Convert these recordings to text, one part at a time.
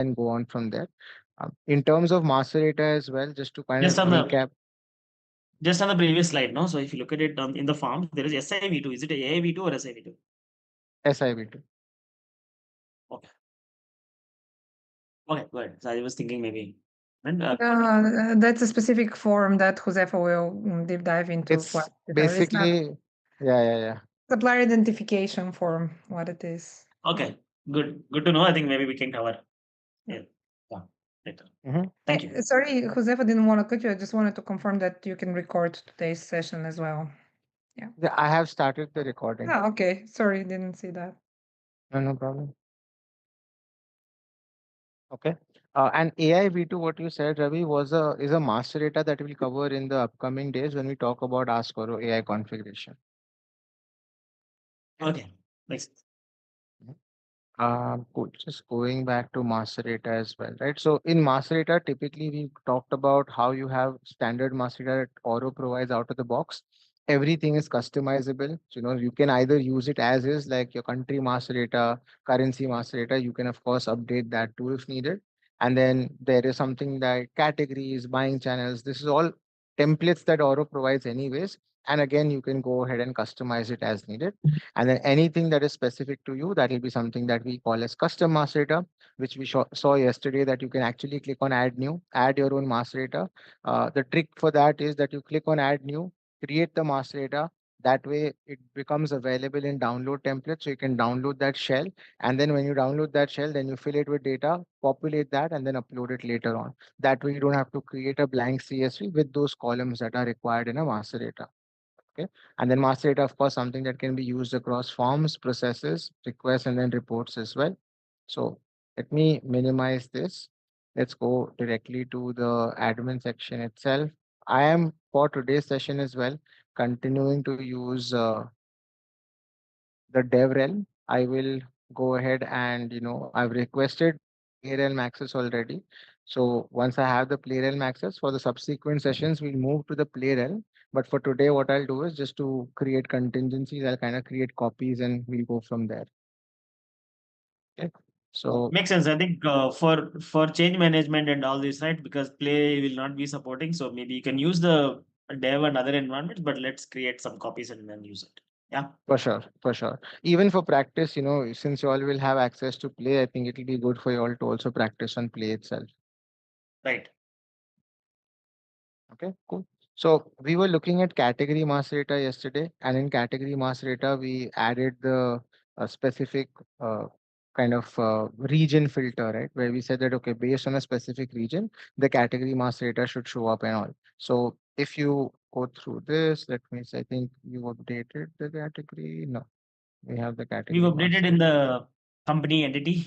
then go on from there. In terms of master data as well, just to kind of Just on the recap. just on the previous slide, no? So if you look at it in the form, there is SIV2. Is it a AIV2 or SIV2? SIV2. Okay. Okay, go ahead. So I was thinking maybe. And That's a specific form that Josefa will deep dive into. It's What it is. It's not basically, yeah. supplier identification form, what it is. okay, good to know. I think maybe we can cover it later. Thank you. Sorry, Josefa didn't want to cut you. I just wanted to confirm that you can record today's session as well. Yeah, I have started the recording. Oh, okay. Sorry, didn't see that. No problem. Okay. And AI V2, what you said, Ravi, is a master data that we'll cover in the upcoming days when we talk about Ask Oro AI configuration. Okay, makes sense. Cool. Just going back to master data as well, right? So in master data, typically we talked about how you have standard master data that Oro provides out of the box. Everything is customizable. So, you can either use it as is, like your country master data, currency master data. You can of course update that too if needed. And then there is something like categories, buying channels. This is all templates that Oro provides anyways. And again, you can go ahead and customize it as needed. And then anything that is specific to you, that will be something that we call as custom master data, which we saw yesterday, that you can actually click on add new, add your own master data. The trick for that is that you click on add new, create the master data. That way it becomes available in download template. So you can download that shell. And then when you download that shell, then you fill it with data, populate that, and then upload it later on. That way you don't have to create a blank CSV with those columns that are required in a master data. Okay. And then master data, of course, something that can be used across forms, processes, requests, and then reports as well. So let me minimize this. Let's go directly to the admin section itself. I am, for today's session as well, continuing to use the dev realm. I will go ahead and, I've requested play realm access already. So once I have the play realm access for the subsequent sessions, we'll move to the play realm. But for today, what I'll do is just to create contingencies, I'll kind of create copies and we'll go from there. Okay. So makes sense. I think for change management and all this, right? Because play will not be supporting, so maybe you can use the dev and other environments, but let's create some copies and then use it. Yeah. for sure, for sure. Even for practice, since you all will have access to play, I think it will be good for you all to also practice on play itself. Right. Okay, cool. So we were looking at category master data yesterday, and in category master data, we added the specific kind of region filter, right? Where we said that, okay, based on a specific region, the category master data should show up and all. So if you go through this, that means I think you updated the category. No, we have the We've category updated master. in the company entity.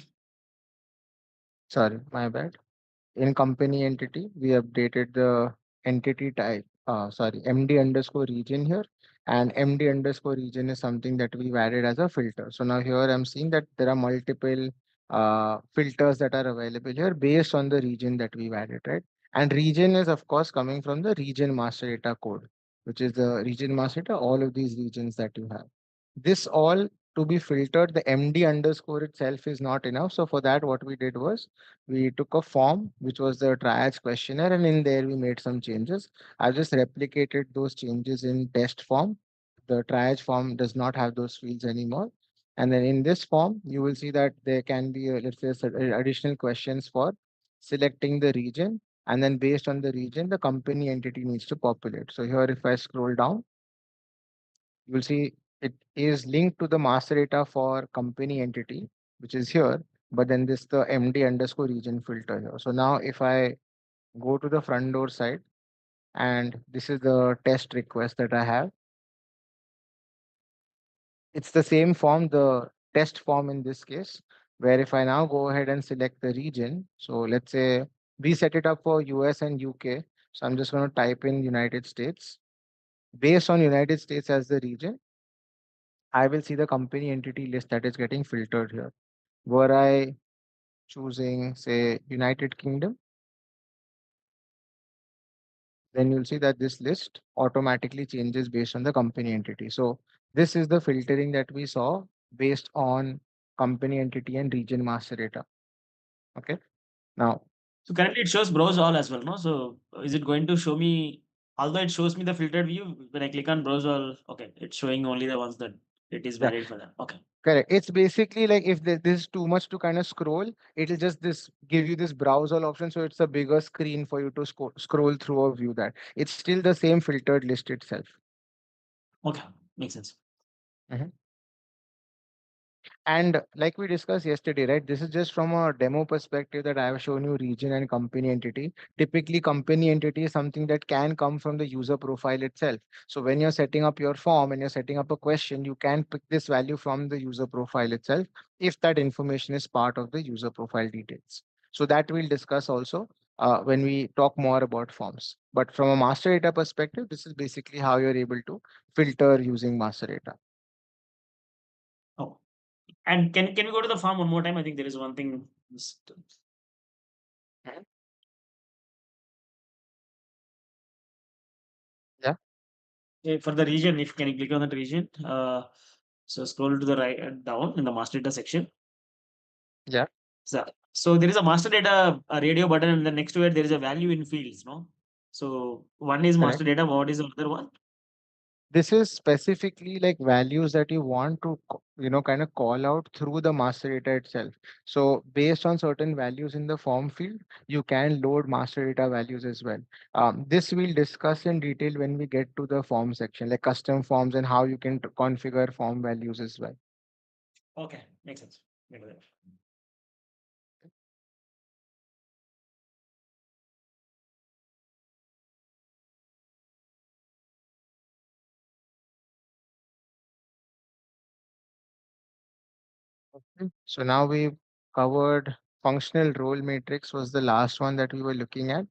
Sorry, my bad. In company entity, we updated the entity type, MD underscore region here. And MD underscore region is something that we've added as a filter. So now here I'm seeing that there are multiple filters that are available here based on the region that we've added, right? And region is of course coming from the region master data code, which is the region master data, all of these regions that you have. This all to be filtered, the MD underscore itself is not enough. So for that, what we did was we took a form, which was the triage questionnaire, and in there we made some changes. I just replicated those changes in test form. The triage form does not have those fields anymore. And then in this form, you will see that there can be, let's say, additional questions for selecting the region. And then based on the region, the company entity needs to populate. So here, if I scroll down, you will see it is linked to the master data for company entity, which is here, but then this the MD underscore region filter here. So now if I go to the front door side, and this is the test request that I have, it's the same form, the test form in this case, where if I now go ahead and select the region, so let's say we set it up for US and UK. So I'm just going to type in United States. Based on United States as the region, I will see the company entity list that is getting filtered here. Were I choosing, say, United Kingdom, then you'll see that this list automatically changes based on the company entity. So this is the filtering that we saw based on company entity and region master data. Okay. Now, So currently it shows browse all as well, no? So is it going to show me, although it shows me the filtered view, when I click on browse all, okay, it's showing only the ones that it is yeah, valid for them. Okay. correct. It's basically like if this is too much to kind of scroll, it'll just this give you this browse all option. So it's a bigger screen for you to scroll through or view that. It's still the same filtered list itself. Okay. Makes sense. And like we discussed yesterday, right? This is just from a demo perspective that I have shown you region and company entity. Typically, company entity is something that can come from the user profile itself. So when you're setting up your form and you're setting up a question, you can pick this value from the user profile itself if that information is part of the user profile details. So that we'll discuss also when we talk more about forms. But from a master data perspective, this is basically how you're able to filter using master data. Oh, and can we go to the farm one more time? I think there is one thing. Mhm. Yeah. For the region, if can you click on that region? So scroll to the right down in the master data section. Yeah. So there is a master data radio button, and then next to it there is a value in fields, no? So one is Correct. master data. What is the other one? This is specifically like values that you want to kind of call out through the master data itself. So based on certain values in the form field, you can load master data values as well. This we'll discuss in detail when we get to the form section, like custom forms and how you can configure form values as well. Okay, makes sense. Maybe that. So now we've covered functional role matrix was the last one that we were looking at.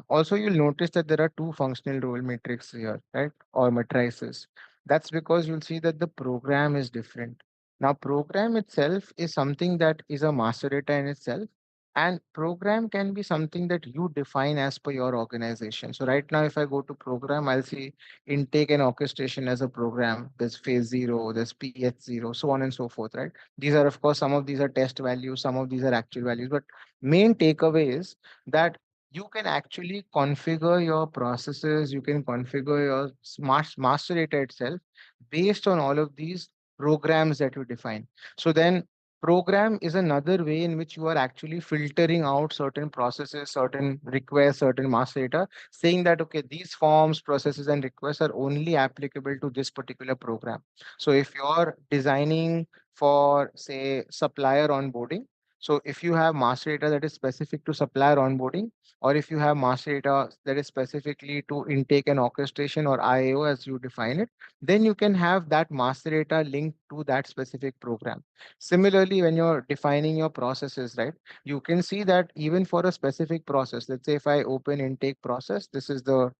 Also, you'll notice that there are two functional role matrix here, right? Or matrices. That's because you'll see that the program is different. Now, program itself is something that is a master data in itself. And program can be something that you define as per your organization. So right now, if I go to program, I'll see intake and orchestration as a program. There's phase 0, there's PH0, so on and so forth, right? These are, of course, some of these are test values, some of these are actual values, but main takeaway is that you can actually configure your processes, you can configure your smart master data itself based on all of these programs that you define. So then program is another way in which you are actually filtering out certain processes, certain requests, certain master data, saying that, okay, these forms, processes, and requests are only applicable to this particular program. So if you're designing for, say, supplier onboarding. So if you have master data that is specific to supplier onboarding, or if you have master data that is specifically to intake and orchestration or IAO as you define it, then you can have that master data linked to that specific program. Similarly, when you're defining your processes, right, you can see that even for a specific process, let's say if I open intake process, this is the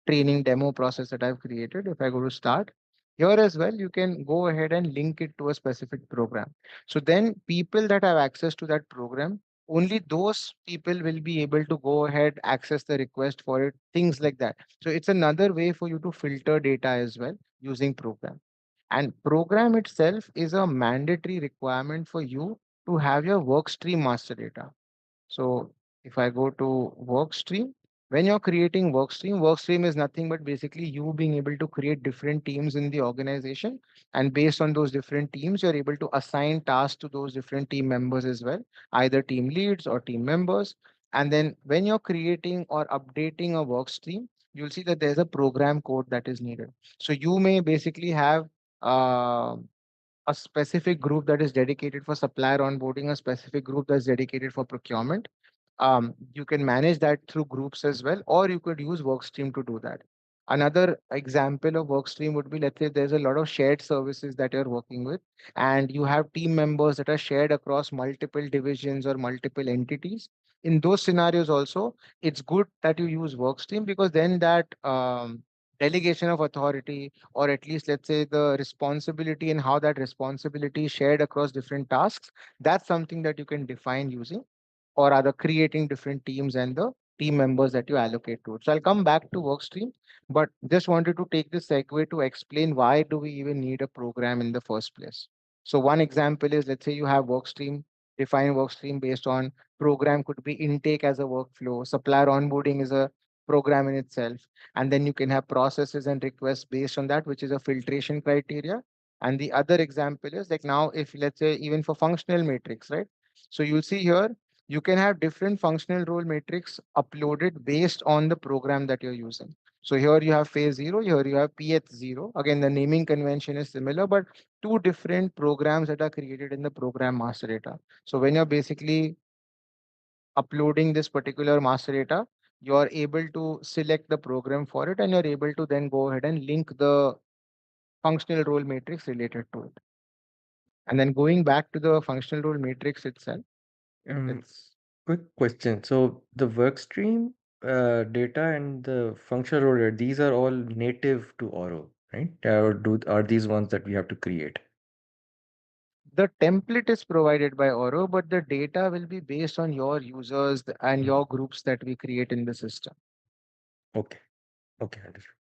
training demo process that I've created. If I go to start, here as well, you can go ahead and link it to a specific program. So then people that have access to that program, only those people will be able to go ahead, access the request for it, things like that. So it's another way for you to filter data as well using program. And program itself is a mandatory requirement for you to have your work stream master data. So if I go to work stream, when you're creating work stream is nothing but basically you being able to create different teams in the organization. And based on those different teams, you're able to assign tasks to those different team members as well, either team leads or team members. And then when you're creating or updating a work stream, you'll see that there's a program code that is needed. So you may basically have uh, a specific group that is dedicated for supplier onboarding, a specific group that's dedicated for procurement. You can manage that through groups as well, or you could use Workstream to do that. Another example of Workstream would be, let's say there's a lot of shared services that you're working with, and you have team members that are shared across multiple divisions or multiple entities. In those scenarios also, it's good that you use Workstream because then that delegation of authority, or at least let's say the responsibility and how that responsibility is shared across different tasks, that's something that you can define using or rather creating different teams and the team members that you allocate to it. So I'll come back to Workstream, but just wanted to take this segue to explain why do we even need a program in the first place. So one example is, let's say you have Workstream define work stream based on program could be intake as a workflow, supplier onboarding is a program in itself. And then you can have processes and requests based on that, which is a filtration criteria. And the other example is like now, if let's say even for functional matrix, right? So you'll see here, you can have different functional role matrix uploaded based on the program that you're using. So here you have phase 0, here you have PH0. Again, the naming convention is similar, but two different programs that are created in the program master data. So when you're basically uploading this particular master data, you are able to select the program for it, and you're able to then go ahead and link the functional role matrix related to it. And then going back to the functional role matrix itself, Um, it's quick question. So the workstream data and the functional roller, these are all native to Oro, right? Or are these ones that we have to create? the template is provided by Oro, but the data will be based on your users and your groups that we create in the system. Okay. Okay, understood.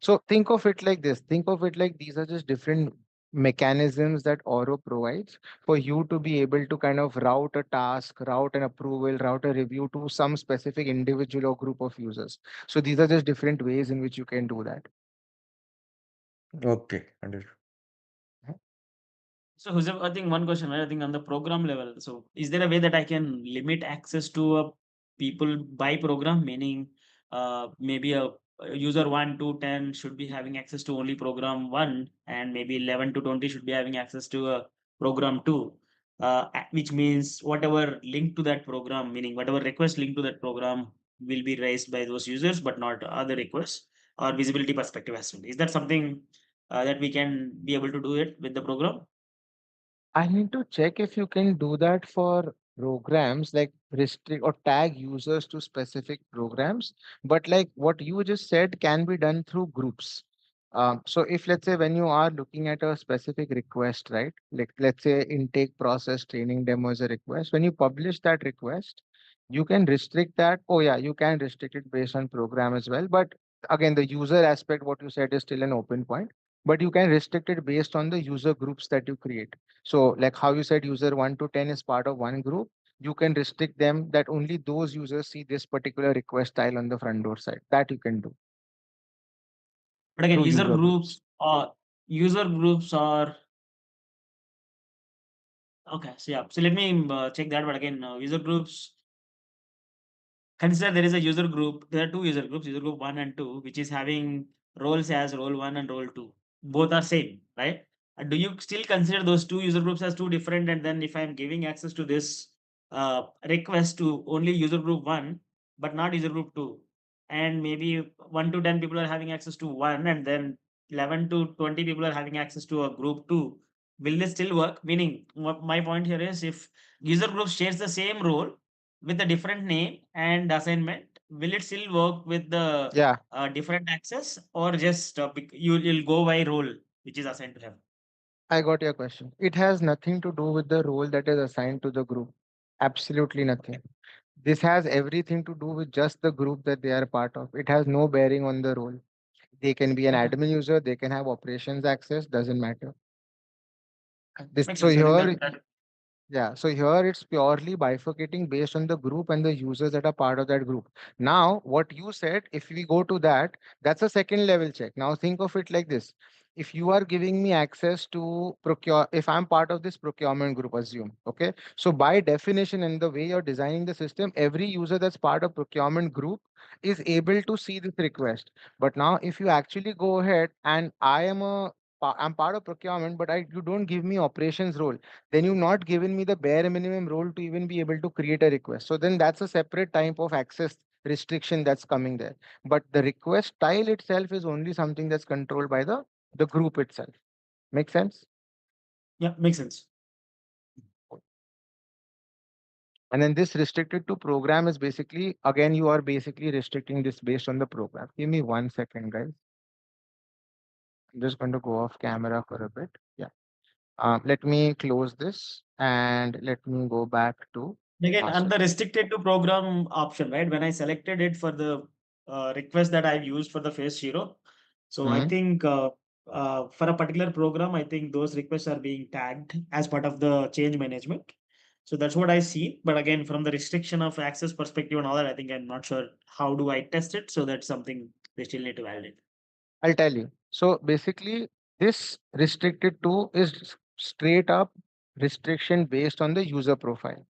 So think of it like this. Think of it like these are just different mechanisms that Oro provides for you to be able to kind of route a task, route an approval, route a review to some specific individual or group of users. So these are just different ways in which you can do that. Okay, understood. So, Joseph, I think one question, right? I think on the program level. So, is there a way that I can limit access to a people by program? Meaning, maybe a user 1 to 10 should be having access to only program 1, and maybe 11 to 20 should be having access to a program 2. Which means whatever link to that program, meaning whatever request linked to that program will be raised by those users, but not other requests or visibility perspective as well. Is that something that we can be able to do it with the program? I need to check if you can do that for programs, like restrict or tag users to specific programs. But like what you just said can be done through groups. So if let's say when you are looking at a specific request, right? Like let's say intake process training demo is a request. When you publish that request, you can restrict that. Oh yeah, you can restrict it based on program as well. But again, the user aspect, what you said is still an open point. But you can restrict it based on the user groups that you create. So like how you said user 1 to 10 is part of one group, you can restrict them that only those users see this particular request style on the front door side. That you can do But again, through user groups. user groups are okay. So yeah, so let me check that. But again, user groups, consider there is a user group. There are two user groups, user group 1 and 2, which is having roles as role 1 and role 2. Both are same, right? Do you still consider those two user groups as two different? And then if I'm giving access to this request to only user group 1, but not user group 2, and maybe 1 to 10 people are having access to 1, and then 11 to 20 people are having access to a group 2, will this still work? Meaning, my point here is, if user group shares the same role with a different name and assignment, will it still work with the Yeah, different access, or just you'll go by role which is assigned to him? I got your question. It has nothing to do with the role that is assigned to the group. Absolutely nothing. This has everything to do with just the group that they are part of. It has no bearing on the role. They can be an Okay, admin user, they can have operations access, doesn't matter. This makes so sense. I think here, that yeah, so here it's purely bifurcating based on the group and the users that are part of that group. Now, what you said, if we go to that, that's a second level check. Now, think of it like this. If you are giving me access to procure, if I'm part of this procurement group, assume, okay? So by definition and the way you're designing the system, every user that's part of procurement group is able to see this request. But now, if you actually go ahead and I'm part of procurement, but you don't give me operations role, then you've not given me the bare minimum role to even be able to create a request. So then that's a separate type of access restriction that's coming there. But the request style itself is only something that's controlled by the group itself. Make sense? yeah, makes sense. And then this restricted to program is basically, again, you are basically restricting this based on the program. Give me 1 second, guys. I'm just going to go off camera for a bit. Yeah. Let me close this and let me go back to Again, on master. the restricted to program option, right? When I selected it for the request that I've used for the phase 0, so I Mhm. think for a particular program, I think those requests are being tagged as part of the change management. So that's what I see. But again, from the restriction of access perspective and all that, I think I'm not sure how do I test it. So that's something they still need to validate. I'll tell you. So basically, this restricted to is straight up restriction based on the user profile.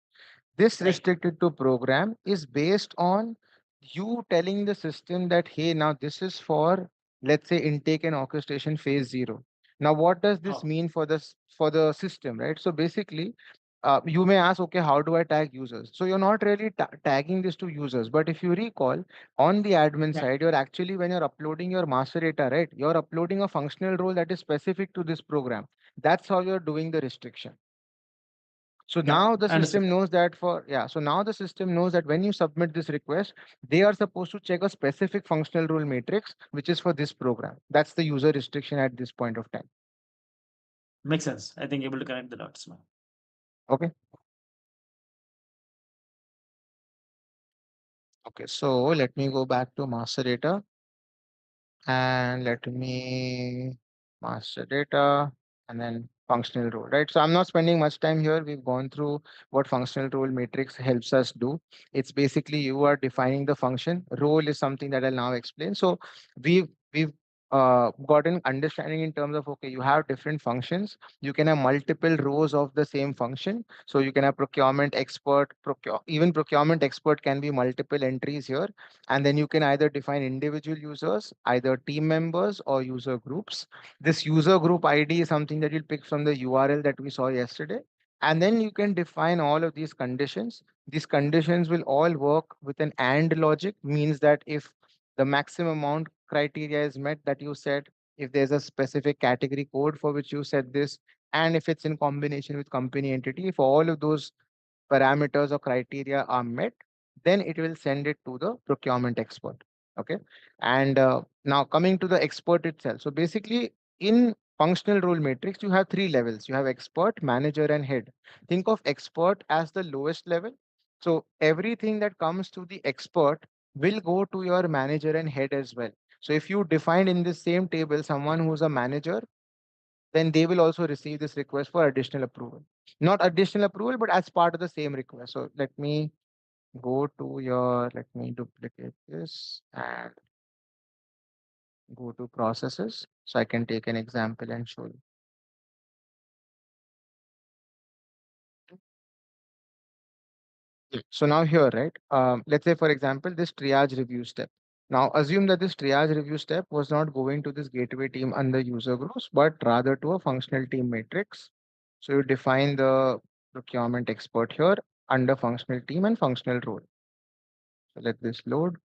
This Right. restricted to program is based on you telling the system that, hey, now this is for, let's say, intake and orchestration phase 0. Now, what does this Oh. mean for this for the system, right? So basically, you may ask, okay, how do I tag users? So you're not really tagging this to users, but if you recall, on the admin Yeah. side, you're actually, when you're uploading your master data, right, you're uploading a functional role that is specific to this program. That's how you're doing the restriction. So Yeah, now the understood. system knows that so now the system knows that when you submit this request, they are supposed to check a specific functional rule matrix, which is for this program. That's the user restriction at this point of time. Makes sense. I think able to connect the dots now. Okay. Okay, so let me go back to master data and let me master data and then functional role, right? So I'm not spending much time here. We've gone through what functional role matrix helps us do. It's basically you are defining the function. Role is something that I'll now explain. So we've got an understanding in terms of, okay, you have different functions. You can have multiple rows of the same function. So you can have procurement expert, even procurement expert can be multiple entries here. And then you can either define individual users, either team members or user groups. This user group ID is something that you'll pick from the URL that we saw yesterday. And then you can define all of these conditions. These conditions will all work with an AND logic, means that if the maximum amount criteria is met that you said, if there's a specific category code for which you said this, and if it's in combination with company entity, if all of those parameters or criteria are met, then it will send it to the procurement expert. Okay. And now coming to the expert itself. So basically, in functional role matrix, you have three levels. You have expert, manager, and head. Think of expert as the lowest level. So everything that comes to the expert will go to your manager and head as well. So if you define in this same table someone who's a manager, then they will also receive this request for additional approval. Not additional approval, but as part of the same request. So let me let me duplicate this and go to processes. So I can take an example and show you. So now here, right? Let's say, for example, this triage review step. Now assume that this triage review step was not going to this gateway team under user groups, but rather to a functional team matrix. So you define the procurement expert here under functional team and functional role. So let this load.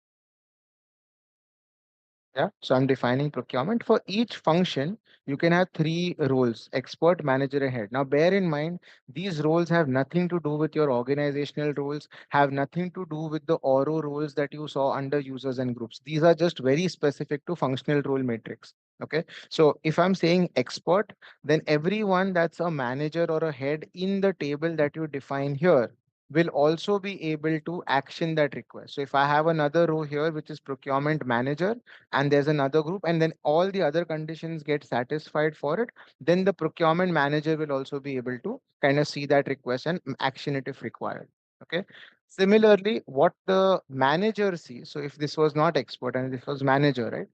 Yeah, so I'm defining procurement. For each function, you can have three roles: expert, manager, and head. Now, bear in mind, these roles have nothing to do with your organizational roles, have nothing to do with the ORO roles that you saw under users and groups. These are just very specific to functional role matrix. Okay, so if I'm saying expert, then everyone that's a manager or a head in the table that you define here will also be able to action that request. So if I have another row here, which is procurement manager, and there's another group, and then all the other conditions get satisfied for it, then the procurement manager will also be able to kind of see that request and action it if required. Okay. Similarly, what the manager sees, so if this was not expert and this was manager, right,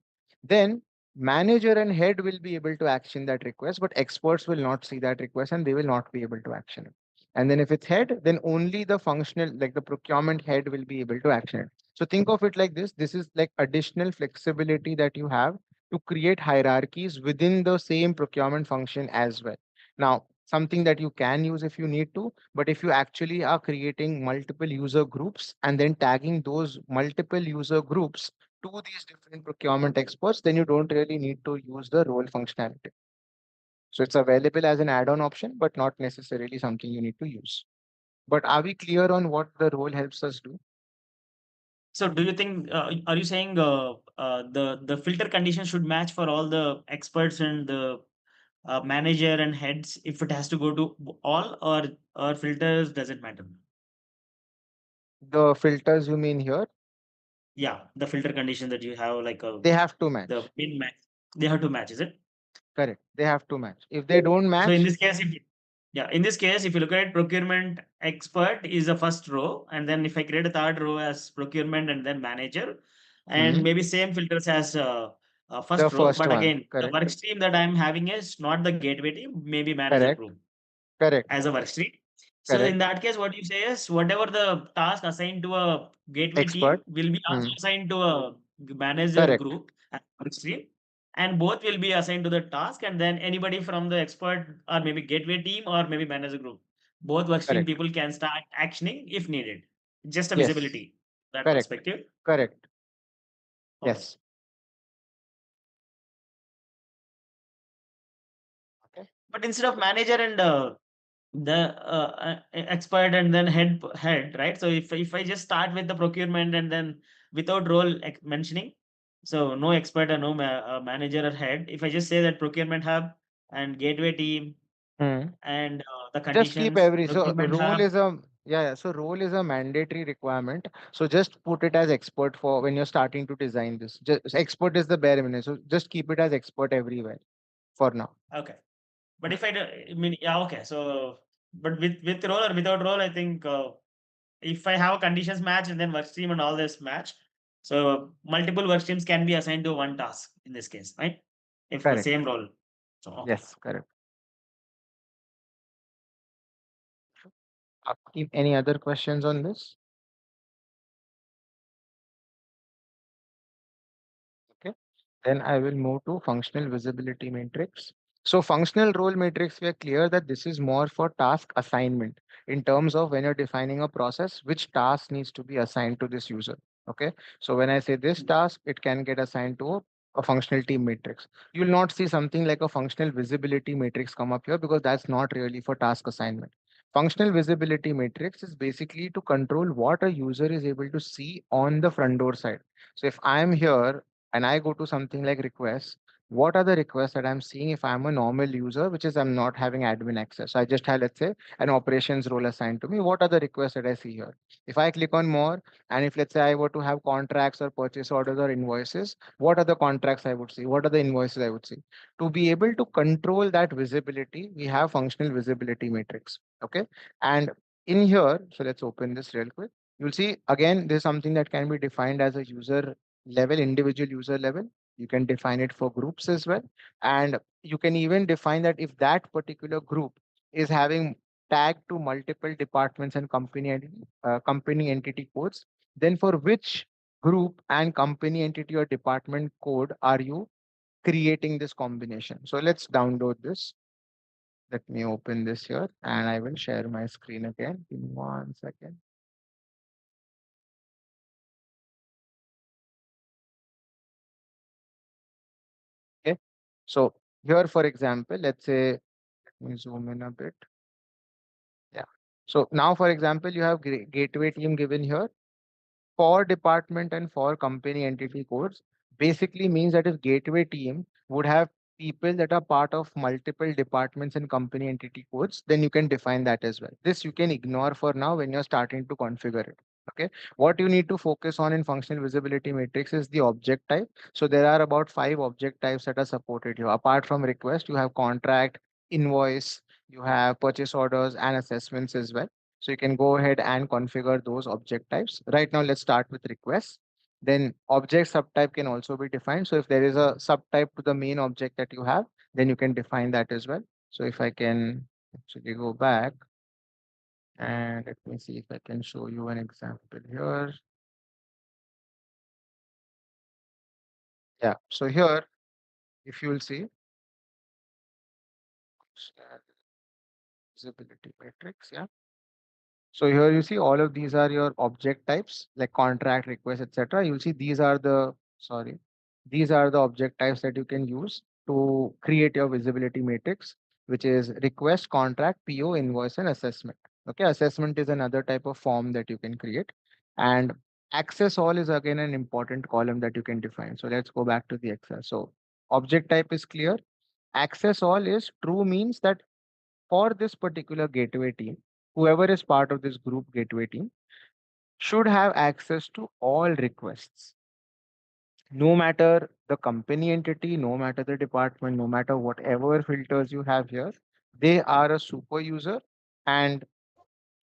then manager and head will be able to action that request, but experts will not see that request and they will not be able to action it. And then if it's head, then only the functional, like the procurement head, will be able to action it. So think of it like this. This is like additional flexibility that you have to create hierarchies within the same procurement function as well. Now, something that you can use if you need to, but if you actually are creating multiple user groups and then tagging those multiple user groups to these different procurement experts, then you don't really need to use the role functionality. So it's available as an add-on option, but not necessarily something you need to use. But are we clear on what the role helps us do? So do you think are you saying the filter condition should match for all the experts and the manager and heads if it has to go to all, or filters doesn't matter? The filters you mean here, Yeah, the filter condition that you have, like they have to the match. min max, they have to match, is it? Correct. They have to match. If they don't So in match, this case, if Yeah, in this case, if you look at it, procurement expert is the first row, and then if I create a third row as procurement and then manager, and Mhm. maybe same filters as The first row, first but one, again, the correct, work stream that I'm having is not the gateway team, maybe manager correct, group correct, as a work stream. So in correct. that case, what you say is whatever the task assigned to a gateway team Expert, will be also mm, assigned to a manager correct. group as work stream, and both will be assigned to the task, and then anybody from the expert or maybe gateway team or maybe manager group, both work stream Correct. people can start actioning if needed. Just a Yes. visibility, that Correct. perspective. Correct. Okay. Yes. Okay. But instead of manager and the expert and then head, right? So if I just start with the procurement and then without role mentioning, so no expert or no manager or head, if I just say that procurement hub and gateway team Hmm. and the Just keep conditions every, so procurement role hub. is a, yeah, so role is a mandatory requirement. So just put it as expert for when you're starting to design this. Just expert is the bare minimum. So just keep it as expert everywhere for now. Okay, but if I mean, yeah, okay, so but with role or without role, I think if I have a conditions match and then work stream and all this match, so multiple work streams can be assigned to one task in this case, right? If the Correct. same role. So okay. Yes, correct. Any other questions on this? Okay. Then I will move to functional visibility matrix. So functional role matrix, we are clear that this is more for task assignment in terms of when you're defining a process, which task needs to be assigned to this user. Okay. So when I say this task, it can get assigned to a functional team matrix. You will not see something like a functional visibility matrix come up here because that's not really for task assignment. Functional visibility matrix is basically to control what a user is able to see on the front door side. So if I'm here and I go to something like requests, what are the requests that I'm seeing if I'm a normal user, which is I'm not having admin access. So I just have, let's say, an operations role assigned to me. What are the requests that I see here? If I click on more, and if let's say I were to have contracts or purchase orders or invoices, what are the contracts I would see? What are the invoices I would see? To be able to control that visibility, we have functional visibility matrix. Okay. And in here, so let's open this real quick. You'll see again, there's something that can be defined as a user level, individual user level. You can define it for groups as well. And you can even define that if that particular group is having tagged to multiple departments and company entity codes, then for which group and company entity or department code are you creating this combination? So let's download this. Let me open this here and I will share my screen again. Give me 1 second. Okay. So here, for example, let's say, let me zoom in a bit. Yeah. So now, for example, you have gateway team given here for department and for company entity codes. Basically means that if gateway team would have people that are part of multiple departments and company entity codes, then you can define that as well. This you can ignore for now when you're starting to configure it. Okay. What you need to focus on in functional visibility matrix is the object type. So there are about 5 object types that are supported here. Apart from request, you have contract, invoice, you have purchase orders and assessments as well. So you can go ahead and configure those object types. Right now, let's start with requests. Then object subtype can also be defined. So if there is a subtype to the main object that you have, then you can define that as well. So if I can actually go back and let me see if I can show you an example here. Yeah. So here, if you'll see, visibility matrix. Yeah. So here you see all of these are your object types like contract, request, etc. You'll see these are the, sorry, these are the object types that you can use to create your visibility matrix, which is request, contract, PO, invoice, and assessment. Okay, assessment is another type of form that you can create. And access all is again an important column that you can define. So let's go back to the Excel. So object type is clear. Access all is true means that for this particular gateway team, whoever is part of this group gateway team should have access to all requests, no matter the company entity, no matter the department, no matter whatever filters you have here. They are a super user and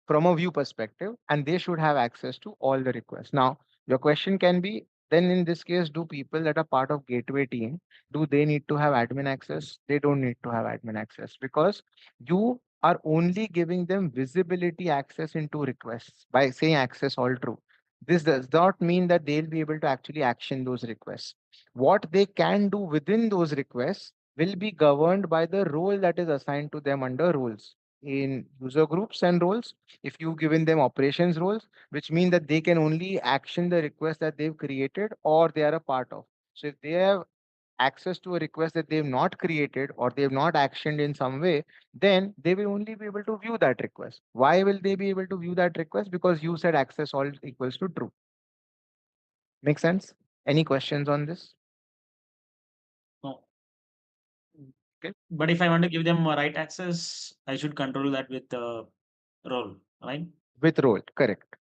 from a view perspective, and they should have access to all the requests. Now, your question can be, then in this case, do people that are part of gateway team, do they need to have admin access? They don't need to have admin access because you are only giving them visibility access into requests by saying access all true. This does not mean that they'll be able to actually action those requests. What they can do within those requests will be governed by the role that is assigned to them under roles in user groups and roles. If you've given them operations roles, which mean that they can only action the request that they've created or they are a part of. So if they have access to a request that they've not created or they've not actioned in some way, then they will only be able to view that request. Why will they be able to view that request? Because you said access all equals to true. Make sense? Any questions on this? No. Okay. But if I want to give them a write access, I should control that with the role, right? With role, correct.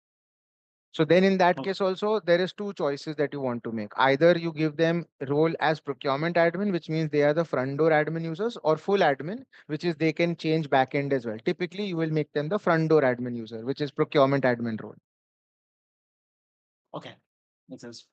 So then in that Okay. case also, there is two choices that you want to make. Either you give them role as procurement admin, which means they are the front door admin users, or full admin, which is they can change backend as well. Typically, you will make them the front door admin user, which is procurement admin role. Okay. Makes sense.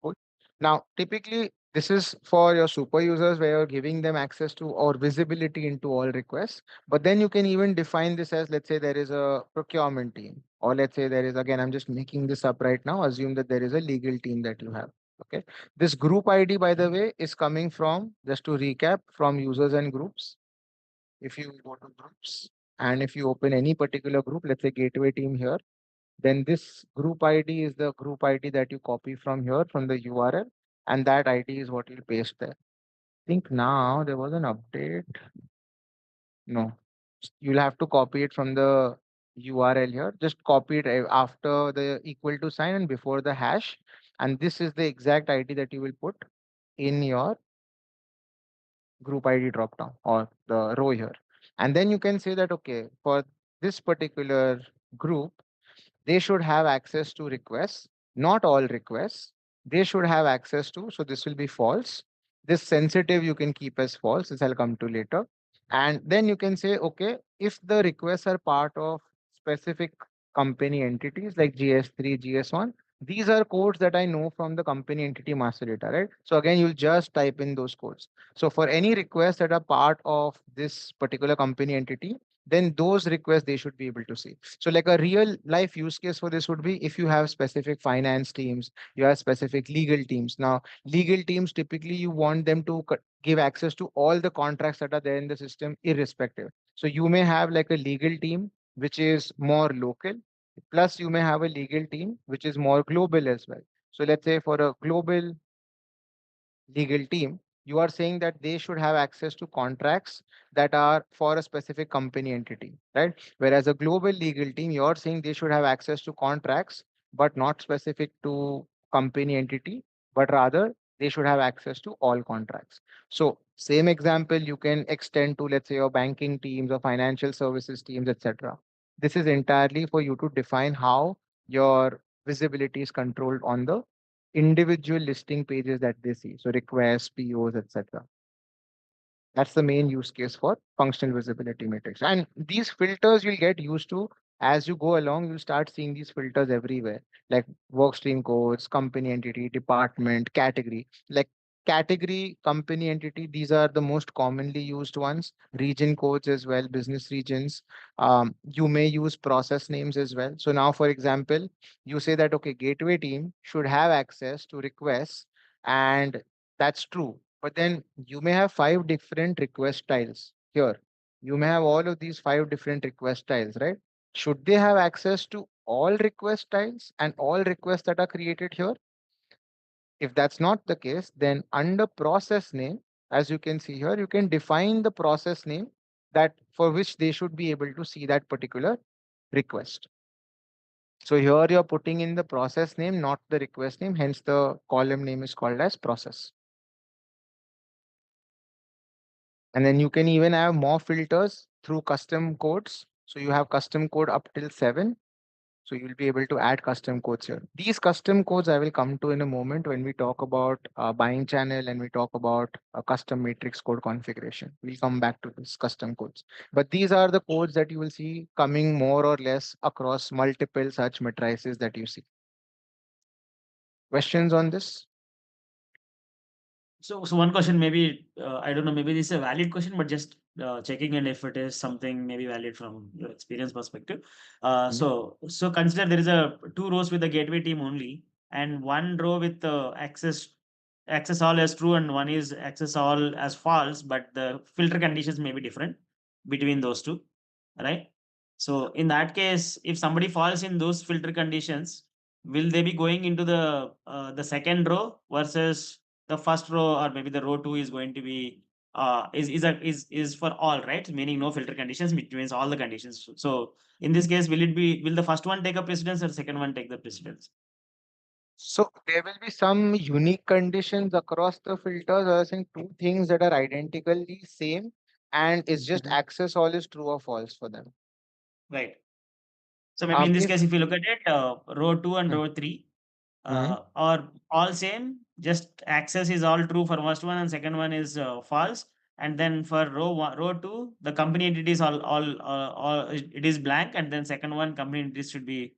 Cool. Now, typically, this is for your super users where you're giving them access to or visibility into all requests. But then you can even define this as, let's say, there is a procurement team, or let's say there is, again, I'm just making this up right now. Assume that there is a legal team that you have. Okay. This group ID, by the way, is coming from, just to recap, from users and groups. If you go to groups and if you open any particular group, let's say gateway team here, then this group ID is the group ID that you copy from here from the URL, and that ID is what you'll paste there. I think now there was an update. No, you'll have to copy it from the URL here. Just copy it after the equal to sign and before the hash. And this is the exact ID that you will put in your group ID dropdown or the row here. And then you can say that, okay, for this particular group, they should have access to requests, not all requests. They should have access to, so this will be false. This sensitive you can keep as false, this I'll come to later. And then you can say, okay, if the requests are part of specific company entities like GS3, GS1, these are codes that I know from the company entity master data, right? So again, you'll just type in those codes. So for any requests that are part of this particular company entity, then those requests they should be able to see. So like a real life use case for this would be if you have specific finance teams, you have specific legal teams. Now, legal teams, typically you want them to give access to all the contracts that are there in the system irrespective. So you may have like a legal team, which is more local, plus you may have a legal team, which is more global as well. So let's say for a global legal team, you are saying that they should have access to contracts that are for a specific company entity, right? Whereas a global legal team, you're saying they should have access to contracts, but not specific to company entity, but rather they should have access to all contracts. So same example you can extend to, let's say, your banking teams or financial services teams, etc. This is entirely for you to define how your visibility is controlled on the individual listing pages that they see. So requests, POs, etc. That's the main use case for functional visibility matrix. And these filters you'll get used to as you go along, you'll start seeing these filters everywhere, like workstream codes, company entity, department, category. Like category, company entity, these are the most commonly used ones. Region codes as well, business regions. You may use process names as well. So now, for example, you say that, okay, gateway team should have access to requests, and that's true. But then you may have five different request styles here. You may have all of these five different request styles, right? Should they have access to all request styles and all requests that are created here? If that's not the case, then under process name, as you can see here, you can define the process name that for which they should be able to see that particular request. So here you're putting in the process name, not the request name. Hence the column name is called as process. And then you can even have more filters through custom codes. So you have custom code up till 7. So you'll be able to add custom codes here. These custom codes I will come to in a moment when we talk about buying channel and we talk about a custom matrix code configuration. We'll come back to this custom codes. But these are the codes that you will see coming more or less across multiple such matrices that you see. Questions on this? So one question, maybe I don't know, maybe this is a valid question, but just checking in if it is something maybe valid from your experience perspective. So consider there is a 2 rows with the gateway team only, and 1 row with access all as true, and one is access all as false, but the filter conditions may be different between those two, right? So in that case, if somebody falls in those filter conditions, will they be going into the second row versus the first row, or maybe the row 2 is going to be is for all, right? Meaning no filter conditions, which means all the conditions. So in this case, will the first one take a precedence or second one take the precedence? So there will be some unique conditions across the filters. I was saying two things that are identically same, and it's just Mhm. access all is true or false for them. Right. So maybe in this If case, if you look at it, row 2 and Hmm. row 3 Mhm. are all same. Just access is all true for first one and second one is false. And then for row 2, the company entity is all it is blank, and then second one company entities should be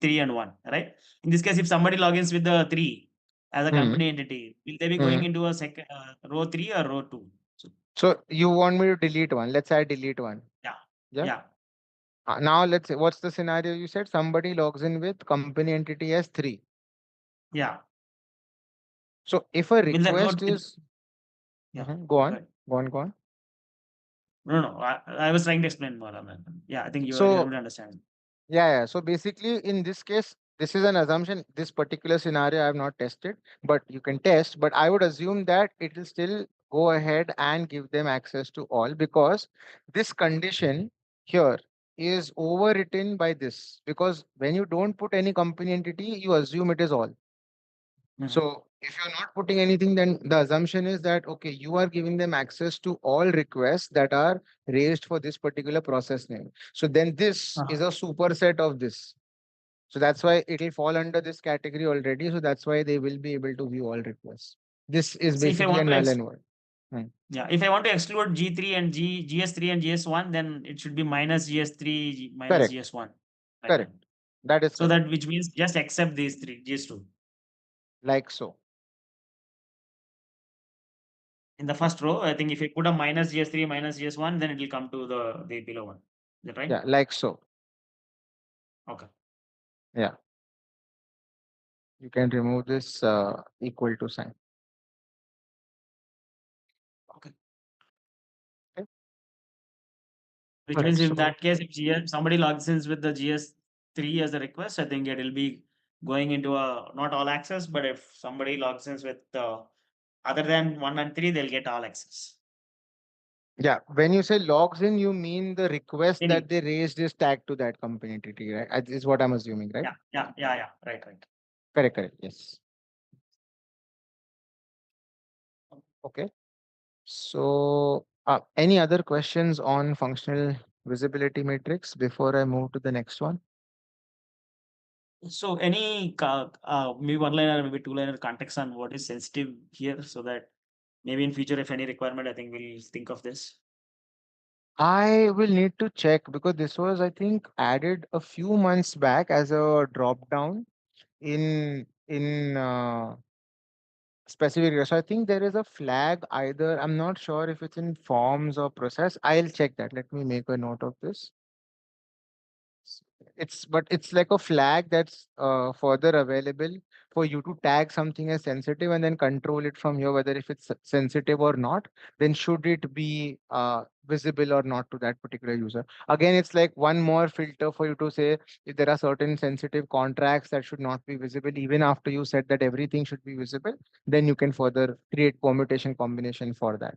3 and 1, right? In this case, if somebody logins with the 3 as a Mhm. company entity, will they be going Mhm. into a second row 3 or row 2? So So you want me to delete one? Let's say I delete one. yeah, Yeah. yeah, Now let's say what's the scenario you said? Somebody logs in with company entity as 3. yeah. So if a Will that row request is yeah? Go on, Good. go on, go on. No. I was trying to explain more on that. Yeah, I think you're So able to understand. yeah. So basically, in this case, this is an assumption. This particular scenario I have not tested, but you can test. But I would assume that it will still go ahead and give them access to all, because this condition here is overwritten by this. Because when you don't put any company entity, you assume it is all. Mhm. So if you're not putting anything, then the assumption is that, okay, you are giving them access to all requests that are raised for this particular process name. So then this is a superset of this. So that's why it will fall under this category already. So that's why they will be able to view all requests. This is See, if I basically a want to null and void. yeah, if I want to exclude G3 and GS3 and GS1, then it should be minus GS3 minus Correct. GS1. Like that. Correct. That is So correct. that which means just accept these three GS2. Like so. In the first row, I think if you put a minus GS3 minus GS1, then it will come to the below one. Is that right? Yeah, like so. Okay. Yeah. You can remove this equal to sign. Okay. Okay. Which Alright, means in so that case, if somebody logs in with the GS3 as a request, I think it will be going into a not all access, but if somebody logs in with other than 1 and 3, they'll get all access. yeah, when you say logs in, you mean the request Meaning, that they raised is tagged to that company entity, right? Is what I'm assuming, right? yeah. Right. Correct, correct. Yes. Okay. So, any other questions on functional visibility matrix before I move to the next one? So any maybe one liner, maybe two liner context on what is sensitive here, so that maybe in future, if any requirement, I think we'll think of this. I will need to check because this was, I think, added a few months back as a drop down in specific area. So I think there is a flag either. I'm not sure if it's in forms or process. I'll check that. Let me make a note of this. It's like a flag that's further available for you to tag something as sensitive and then control it from here, whether if it's sensitive or not, then should it be visible or not to that particular user. Again, it's like one more filter for you to say if there are certain sensitive contracts that should not be visible, even after you said that everything should be visible, then you can further create permutation combination for that.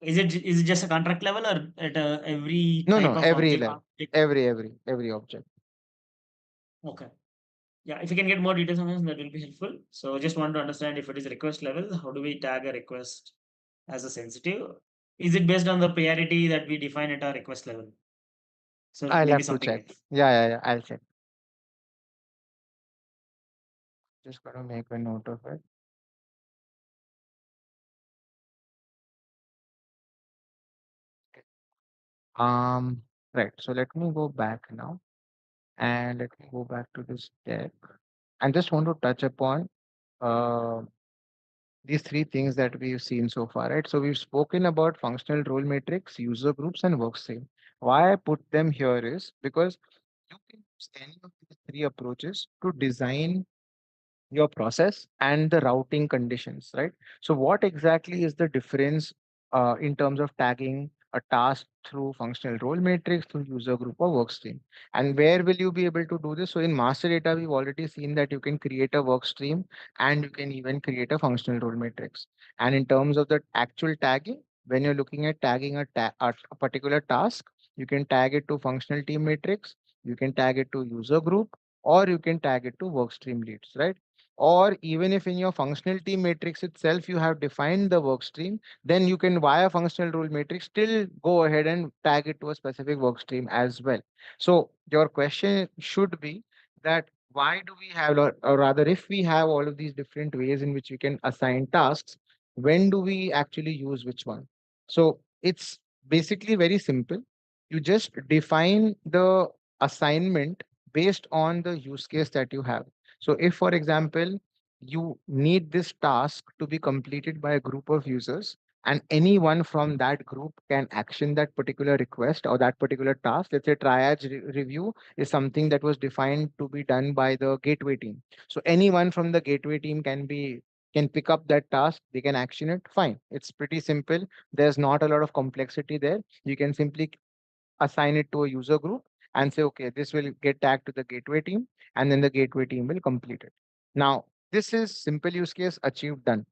Is it just a contract level or at every No, type no, of every object? level, every object. Okay. Yeah, if you can get more details on this, that will be helpful. So just want to understand if it is request level, how do we tag a request as a sensitive? Is it based on the priority that we define at our request level? So I'll maybe have to something check. else. Yeah, I'll check. Just gotta make a note of it. Um, right. So let me go back now and let me go back to this deck. And just want to touch upon uh, these three things that we've seen so far, right? So we've spoken about functional role matrix, user groups, and workstream. Why I put them here is because you can use any of these three approaches to design your process and the routing conditions, right? So what exactly is the difference in terms of tagging a task through functional role matrix, through user group or work stream? And where will you be able to do this? So in master data, we've already seen that you can create a work stream and you can even create a functional role matrix. And in terms of the actual tagging, when you're looking at tagging a particular task, you can tag it to functional team matrix, you can tag it to user group, or you can tag it to work stream leads, right? Or even if in your functional team matrix itself you have defined the work stream, then you can via functional rule matrix still go ahead and tag it to a specific work stream as well. So your question should be that why do we have, or rather if we have all of these different ways in which we can assign tasks, when do we actually use which one? So it's basically very simple. You just define the assignment based on the use case that you have. So if, for example, you need this task to be completed by a group of users, and anyone from that group can action that particular request or that particular task. Let's say review is something that was defined to be done by the gateway team. So anyone from the gateway team can pick up that task, they can action it. Fine. It's pretty simple. There's not a lot of complexity there. You can simply assign it to a user group and say, okay, this will get tagged to the gateway team, and then the gateway team will complete it. Now, this is simple use case achieved done.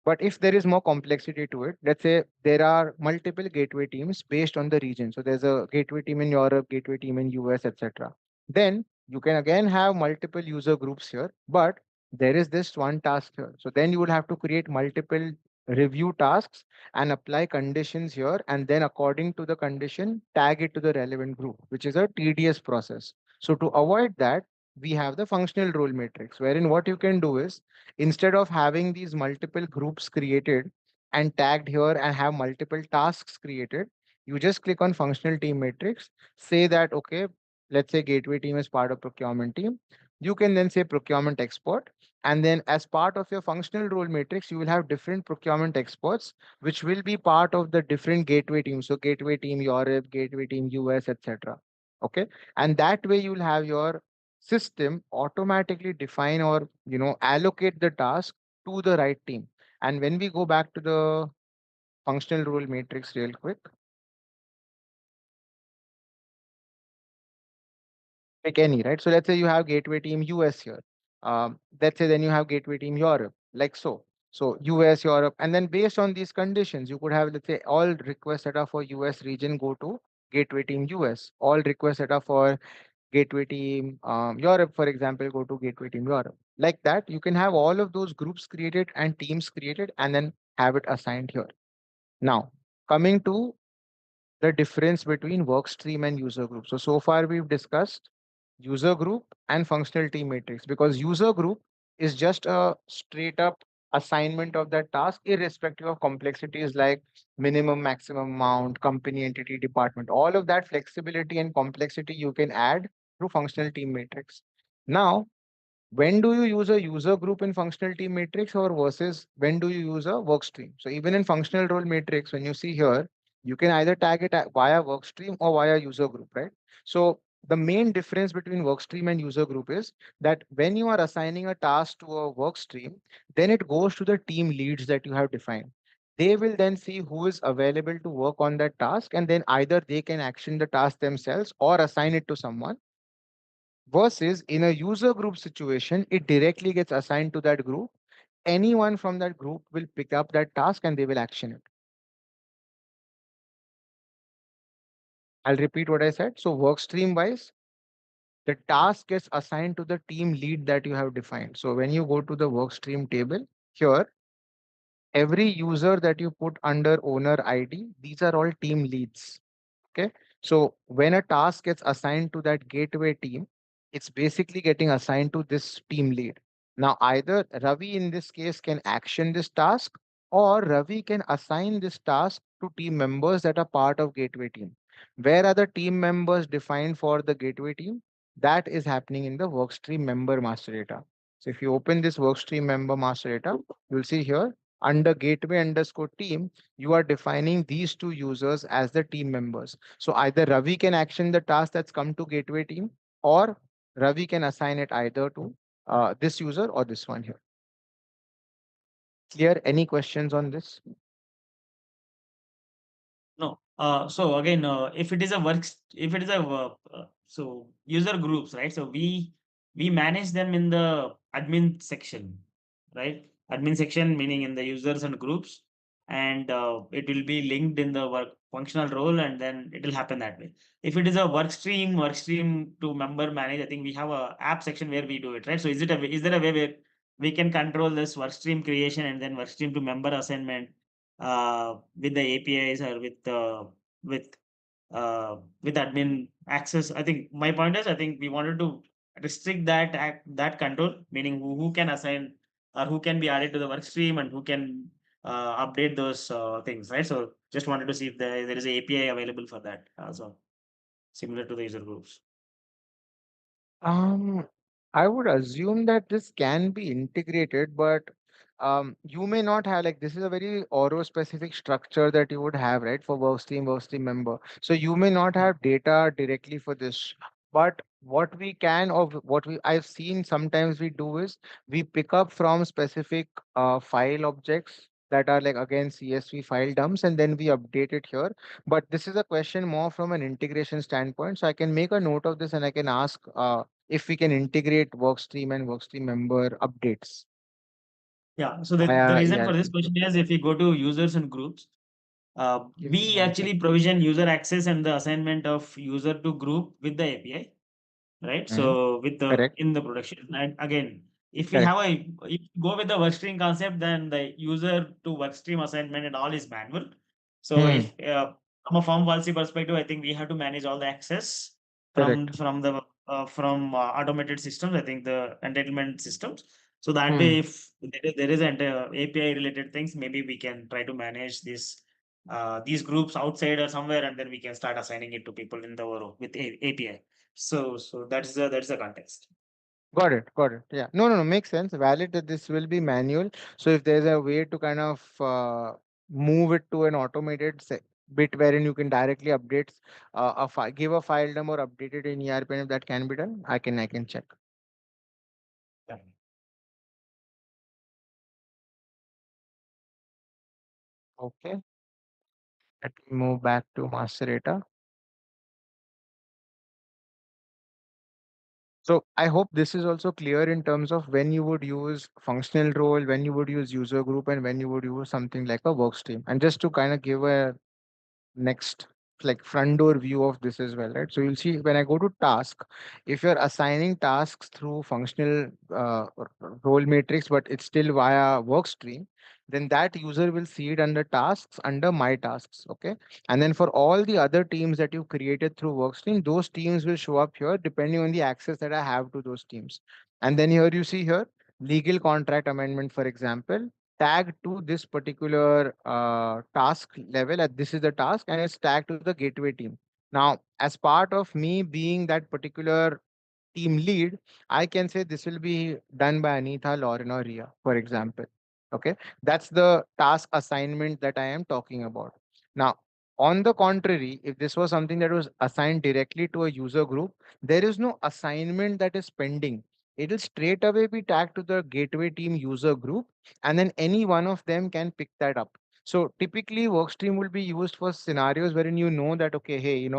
But if there is more complexity to it, let's say there are multiple gateway teams based on the region. So there's a gateway team in Europe, gateway team in US, etc. Then you can again have multiple user groups here, but there is this one task here. So then you would have to create multiple review tasks and apply conditions here, and then according to the condition, tag it to the relevant group, which is a tedious process. So to avoid that, we have the functional role matrix, wherein what you can do is instead of having these multiple groups created and tagged here and have multiple tasks created, you just click on functional team matrix, say that, okay, let's say gateway team is part of procurement team. You can then say procurement expert. And then as part of your functional role matrix, you will have different procurement experts, which will be part of the different gateway teams. So gateway team Europe, gateway team US, etc. Okay. And that way you'll have your system automatically define or allocate the task to the right team. And when we go back to the functional role matrix real quick, pick any, right? So let's say you have gateway team US here. Let's say then you have gateway team Europe, like so. So US, Europe, and then based on these conditions, you could have, let's say, all requests that are for US region go to gateway team US. All requests that are for gateway team Europe, for example, go to gateway team Europe. Like that, you can have all of those groups created and teams created and then have it assigned here. Now, coming to the difference between work stream and user group. So far we've discussed user group and functional team matrix, because user group is just a straight up assignment of that task, irrespective of complexities like minimum, maximum amount, company, entity, department. All of that flexibility and complexity you can add through functional team matrix. Now, when do you use a user group in functional team matrix or versus when do you use a work stream? So even in functional role matrix, when you see here, you can either tag it via work stream or via user group, right? So the main difference between work stream and user group is that when you are assigning a task to a work stream, then it goes to the team leads that you have defined. They will then see who is available to work on that task, and then either they can action the task themselves or assign it to someone. Versus in a user group situation, it directly gets assigned to that group. Anyone from that group will pick up that task and they will action it. I'll repeat what I said. So work stream wise, the task gets assigned to the team lead that you have defined. So when you go to the work stream table here, every user that you put under owner ID, these are all team leads. Okay. So when a task gets assigned to that gateway team, it's basically getting assigned to this team lead. Now, either Ravi in this case can action this task, or Ravi can assign this task to team members that are part of gateway team. Where are the team members defined for the gateway team? That is happening in the workstream member master data. So if you open this workstream member master data, you'll see here under gateway underscore team, you are defining these two users as the team members. So either Ravi can action the task that's come to gateway team, or Ravi can assign it either to this user or this one here. Clear? Any questions on this? No. So again, if it is a if it is a so user groups, right? So we manage them in the admin section, right? Admin section meaning in the users and groups, and it will be linked in the work functional role, and then it will happen that way. If it is a work stream to member manage, I think we have a app section where we do it, right? So is is there a way where we can control this work stream creation and then work stream to member assignment with the APIs or with admin access? I think my point is, I think we wanted to restrict that control, meaning who can assign or who can be added to the work stream and who can update those things, right? So just wanted to see if there is a API available for that, so similar to the user groups. Um, I would assume that this can be integrated, but you may not have, like, this is a very Oro specific structure that you would have, right, for workstream member. So you may not have data directly for this. But what we can, or what I've seen sometimes we do is we pick up from specific file objects that are like again CSV file dumps, and then we update it here. But this is a question more from an integration standpoint. So I can make a note of this and I can ask if we can integrate workstream and workstream member updates Yeah. So the via reason for this ERP. question is if we go to users and groups, Give me we one actually second. provision user access and the assignment of user to group with the API, right? Mhm. So with the Correct, in the production, and again, if we correct. have if you go with the workstream concept, then the user to workstream assignment and all is manual. So Hmm. if from a form policy perspective, I think we have to manage all the access Correct. from automated systems. I think the entitlement systems. So that Hmm. way, if there is an API related things, maybe we can try to manage these groups outside or somewhere, and then we can start assigning it to people in the Oro with API. So that's the context. Got it. Got it. Yeah. No, no, no. Makes sense. Valid that this will be manual. So if there's a way to kind of move it to an automated bit wherein you can directly update a file, give a file name or update it in ERP, and if that can be done, I can check. Yeah. Okay. Let me move back to master data. So I hope this is also clear in terms of when you would use functional role, when you would use user group, and when you would use something like a work stream. And just to kind of give a next like front door view of this as well, right? So you'll see when I go to task, if you're assigning tasks through functional role matrix, but it's still via work stream, then that user will see it under tasks under my tasks. Okay. And then for all the other teams that you created through workstream, those teams will show up here depending on the access that I have to those teams. And then here you see here legal contract amendment, for example, tagged to this particular task level, and this is the task and it's tagged to the gateway team. Now, as part of me being that particular team lead, I can say this will be done by Anita, Lauren, or Ria, for example. Okay, that's the task assignment that I am talking about. Now, on the contrary, if this was something that was assigned directly to a user group, there is no assignment that is pending. It will straight away be tagged to the gateway team user group, and then any one of them can pick that up. So typically, workstream will be used for scenarios wherein you know that, okay, hey,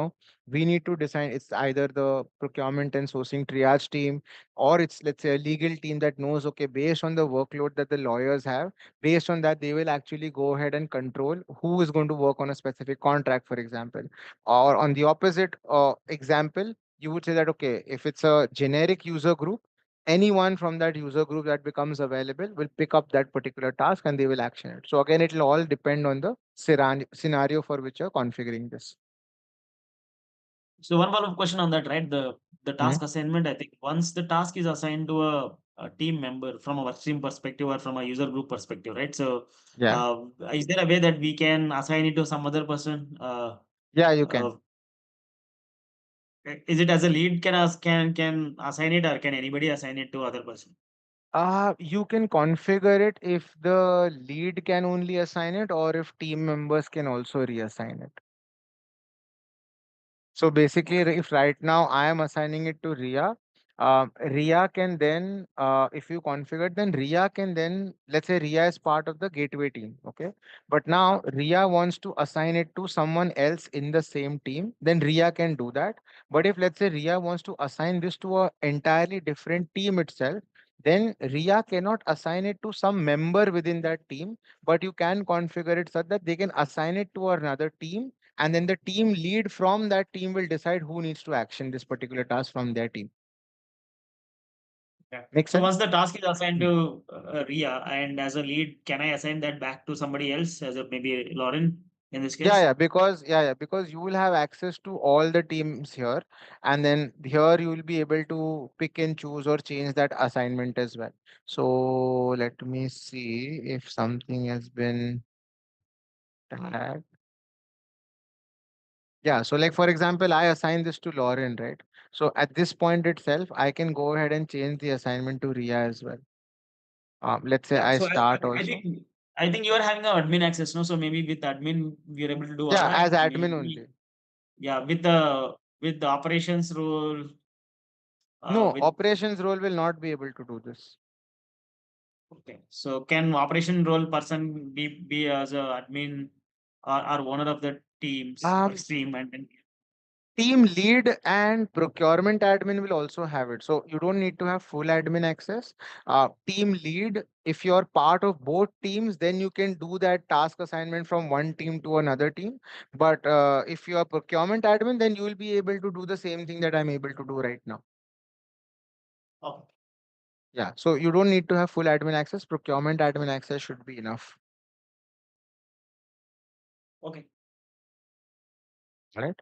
we need to design, it's either the procurement and sourcing triage team, or it's, let's say, a legal team that knows, okay, based on the workload that the lawyers have, based on that they will actually go ahead and control who is going to work on a specific contract, for example. Or on the opposite example, you would say that, okay, if it's a generic user group, anyone from that user group that becomes available will pick up that particular task and they will action it. So again, it will all depend on the scenario for which you're configuring this. So one follow-up question on that, right? The task assignment, I think once the task is assigned to a team member from a workstream perspective or from a user group perspective, right? So Yeah, is there a way that we can assign it to some other person? yeah, you can. Is it as a lead can assign it, or can anybody assign it to other person? You can configure it if the lead can only assign it or if team members can also reassign it. So basically, if right now I am assigning it to Ria, Ria can then, if you configure, then Ria can then, let's say Ria is part of the gateway team, okay? But now Ria wants to assign it to someone else in the same team, then Ria can do that. But if let's say Ria wants to assign this to a entirely different team itself, then Ria cannot assign it to some member within that team, but you can configure it such that they can assign it to another team, and then the team lead from that team will decide who needs to action this particular task from their team. Yeah. Makes So sense? once the task is assigned Mm. to Ria, and as a lead, can I assign that back to somebody else, as a maybe Lauren in this Yeah, case? because you will have access to all the teams here, and then here you will be able to pick and choose or change that assignment as well. So let me see if something has been tagged. Yeah, so like for example, I assign this to Lauren, right? So at this point itself, I can go ahead and change the assignment to Ria as well. Let's say Yeah. I So start I also. think you are having a admin access, no? So maybe with admin we are able to do all Yeah, that. as admin only. Yeah, with the operations role, No, with operations role will not be able to do this. okay. So can operation role person be as a admin or owner of the teams work Um, stream, and then Team lead and procurement admin will also have it. So you don't need to have full admin access. Team lead, if you're part of both teams, then you can do that task assignment from one team to another team. But if you are procurement admin, then you will be able to do the same thing that I'm able to do right now. oh, Yeah. So you don't need to have full admin access. Procurement admin access should be enough. okay. Right.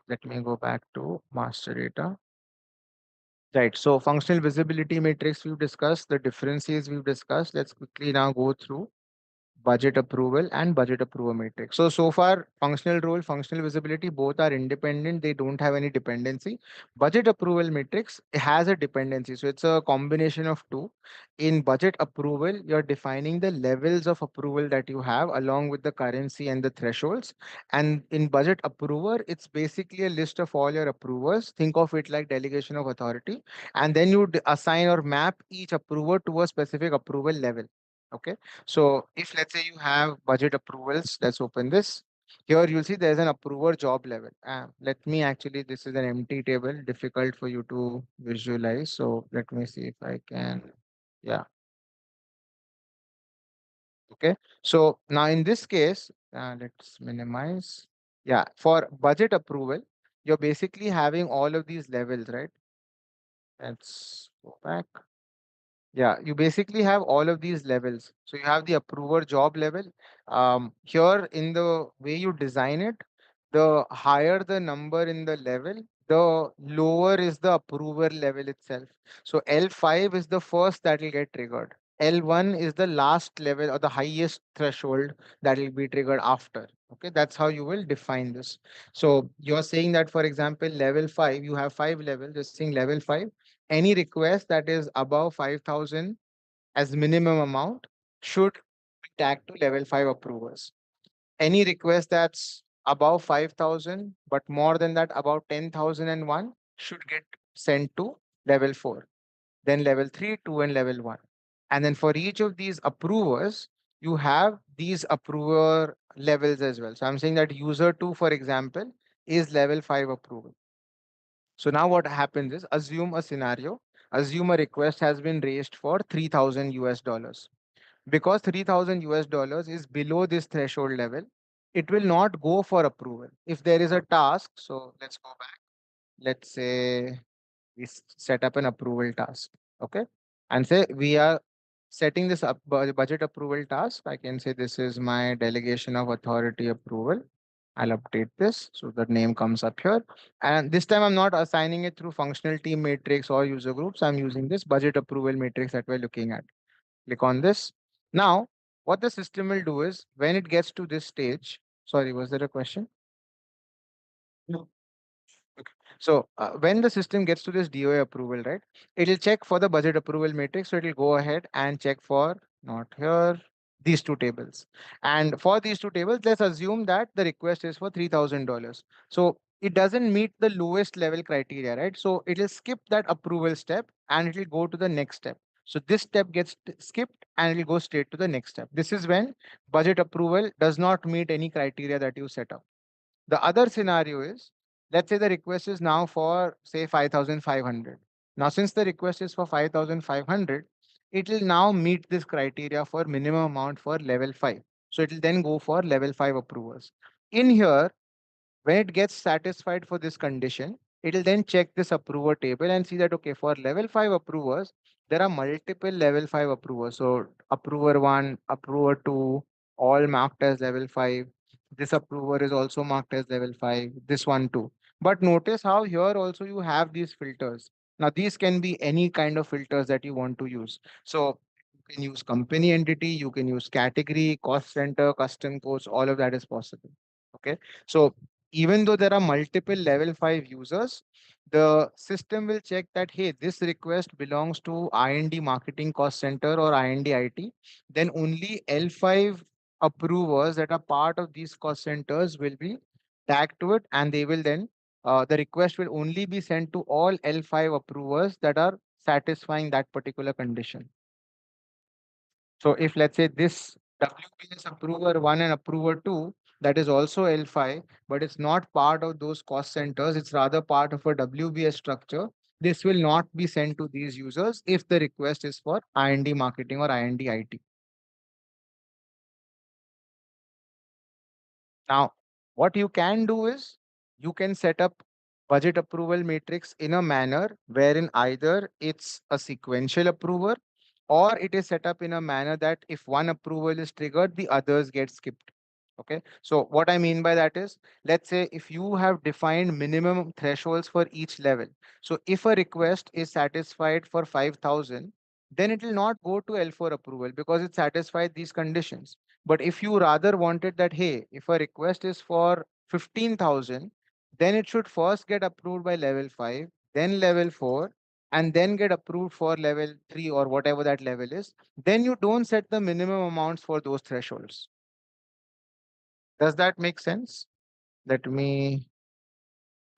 Let me go back to master data. Right. So functional visibility matrix we've discussed, the differences we've discussed. Let's quickly now go through budget approval and budget approval matrix. So far, functional role, functional visibility, both are independent. They don't have any dependency. Budget approval matrix has a dependency. So it's a combination of two. In budget approval, you're defining the levels of approval that you have along with the currency and the thresholds. And in budget approver, it's basically a list of all your approvers. Think of it like delegation of authority. And then you assign or map each approver to a specific approval level. Okay. So if let's say you have budget approvals, let's open this. Here you'll see there's an approver job level. Let me actually, this is an empty table, difficult for you to visualize. So let me see if I can, yeah. Okay. So now in this case, let's minimize. Yeah, for budget approval, you're basically having all of these levels, right? Let's go back. Yeah, you basically have all of these levels. So you have the approver job level. Here in the way you design it, the higher the number in the level, the lower is the approver level itself. So L5 is the first that will get triggered. L1 is the last level or the highest threshold that will be triggered after. Okay, that's how you will define this. So you're saying that, for example, level 5, you have 5 levels, just saying level 5, any request that is above 5,000 as minimum amount should be tagged to level 5 approvers. Any request that's above 5,000, but more than that, about 10,001 should get sent to level 4, then level 3, 2, and level 1. And then for each of these approvers, you have these approver levels as well. So I'm saying that user 2, for example, is level 5 approval. So now what happens is, assume a scenario, assume a request has been raised for 3,000 US dollars. Because 3,000 US dollars is below this threshold level, it will not go for approval. If there is a task, so let's go back. Let's say we set up an approval task. Okay. And say we are setting this budget approval task. I can say this is my delegation of authority approval. I'll update this so the name comes up here. And this time I'm not assigning it through functional team matrix or user groups. I'm using this budget approval matrix that we're looking at. Click on this. Now, what the system will do is when it gets to this stage, sorry, was there a question? No. So when the system gets to this DOA approval, right, it'll check for the budget approval matrix. So it'll go ahead and check for not here, these two tables. And for these two tables, let's assume that the request is for $3,000. So it doesn't meet the lowest level criteria, right? So it'll skip that approval step and it'll go to the next step. So this step gets skipped and it'll go straight to the next step. This is when budget approval does not meet any criteria that you set up. The other scenario is, let's say the request is now for say 5,500. Now, since the request is for 5,500, it will now meet this criteria for minimum amount for level 5. So it will then go for level 5 approvers. In here, when it gets satisfied for this condition, it will then check this approver table and see that, okay, for level 5 approvers, there are multiple level 5 approvers. So approver 1, approver 2, all marked as level 5. This approver is also marked as level 5, this one too. But notice how here also you have these filters. Now, these can be any kind of filters that you want to use. So you can use company entity, you can use category, cost center, custom codes, all of that is possible. Okay. So even though there are multiple level 5 users, the system will check that, hey, this request belongs to IND marketing cost center or IND IT. Then only L5 approvers that are part of these cost centers will be tagged to it, and they will then, the request will only be sent to all L5 approvers that are satisfying that particular condition. So if let's say this WPS approver 1 and approver 2, that is also L5, but it's not part of those cost centers, it's rather part of a WBS structure. This will not be sent to these users if the request is for IND marketing or IND IT. Now, what you can do is you can set up budget approval matrix in a manner wherein either it's a sequential approver or it is set up in a manner that if one approval is triggered, the others get skipped. Okay. So what I mean by that is, let's say if you have defined minimum thresholds for each level. So if a request is satisfied for 5,000, then it will not go to L4 approval because it satisfied these conditions. But if you rather wanted that, hey, if a request is for 15,000, then it should first get approved by level 5, then level 4, and then get approved for level 3 or whatever that level is. Then you don't set the minimum amounts for those thresholds. Does that make sense? Let me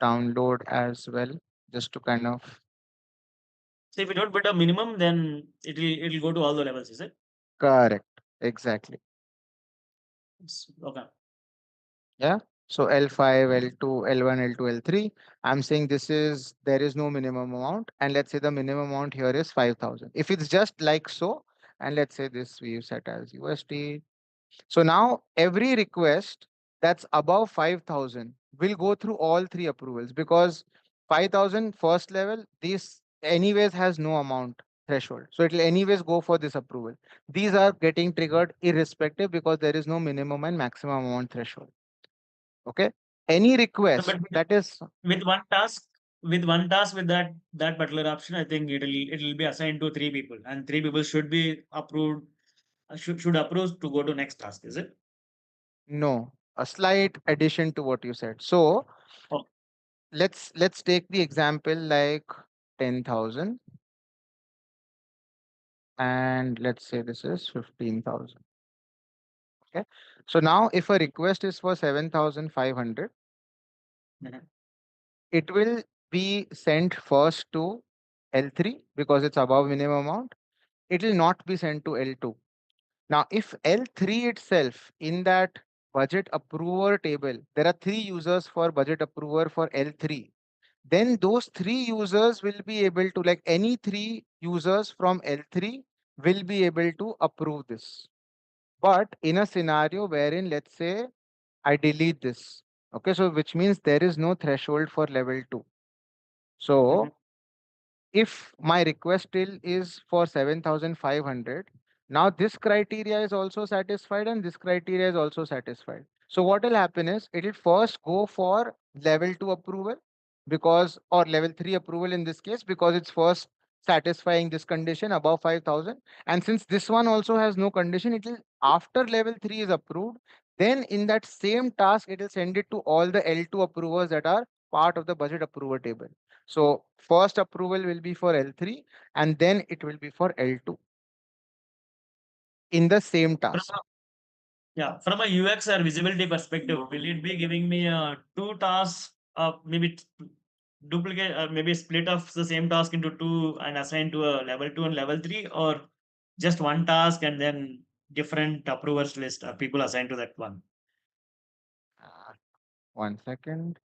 download as well, just to kind of. So if you don't put a minimum, then it'll go to all the levels, is it? Correct. Exactly. Okay. Yeah. So L5, L2, L1, L2, L3. I'm saying there is no minimum amount. And let's say the minimum amount here is 5,000. If it's just like so, and let's say this we've set as USD. So now every request that's above 5,000 will go through all three approvals because 5,000 first level, this anyways has no amount threshold. So it will anyways go for this approval. These are getting triggered irrespective because there is no minimum and maximum amount threshold. Okay. Any request But that is with one task, with that particular option, I think it'll be assigned to 3 people, and 3 people should be approved, should approve to go to next task, is it? no, a slight addition to what you said. So Oh. let's take the example like 10,000. And let's say this is 15,000. Okay. So now if a request is for 7,500, Mhm. it will be sent first to L3 because it's above minimum amount. It will not be sent to L2. Now, if L3 itself in that budget approver table, there are 3 users for budget approver for L3, then those 3 users will be able to, like any 3 users from L3 will be able to approve this. But in a scenario wherein, let's say, I delete this. Okay, so which means there is no threshold for level 2. So Mhm. if my request still is for 7,500, Now this criteria is also satisfied and this criteria is also satisfied. So what will happen is it will first go for level 2 approval because, or level 3 approval in this case, because it's first satisfying this condition above 5,000. And since this one also has no condition, it will, after level 3 is approved, then in that same task, it will send it to all the L2 approvers that are part of the budget approval table. So first approval will be for L3 and then it will be for L2 in the same From task. from a UX or visibility perspective, will it be giving me two tasks, maybe duplicate, maybe split of the same task into two and assign to a level 2 and level 3, or just one task and then different approvers list, people assigned to that one? Uh, 1 second.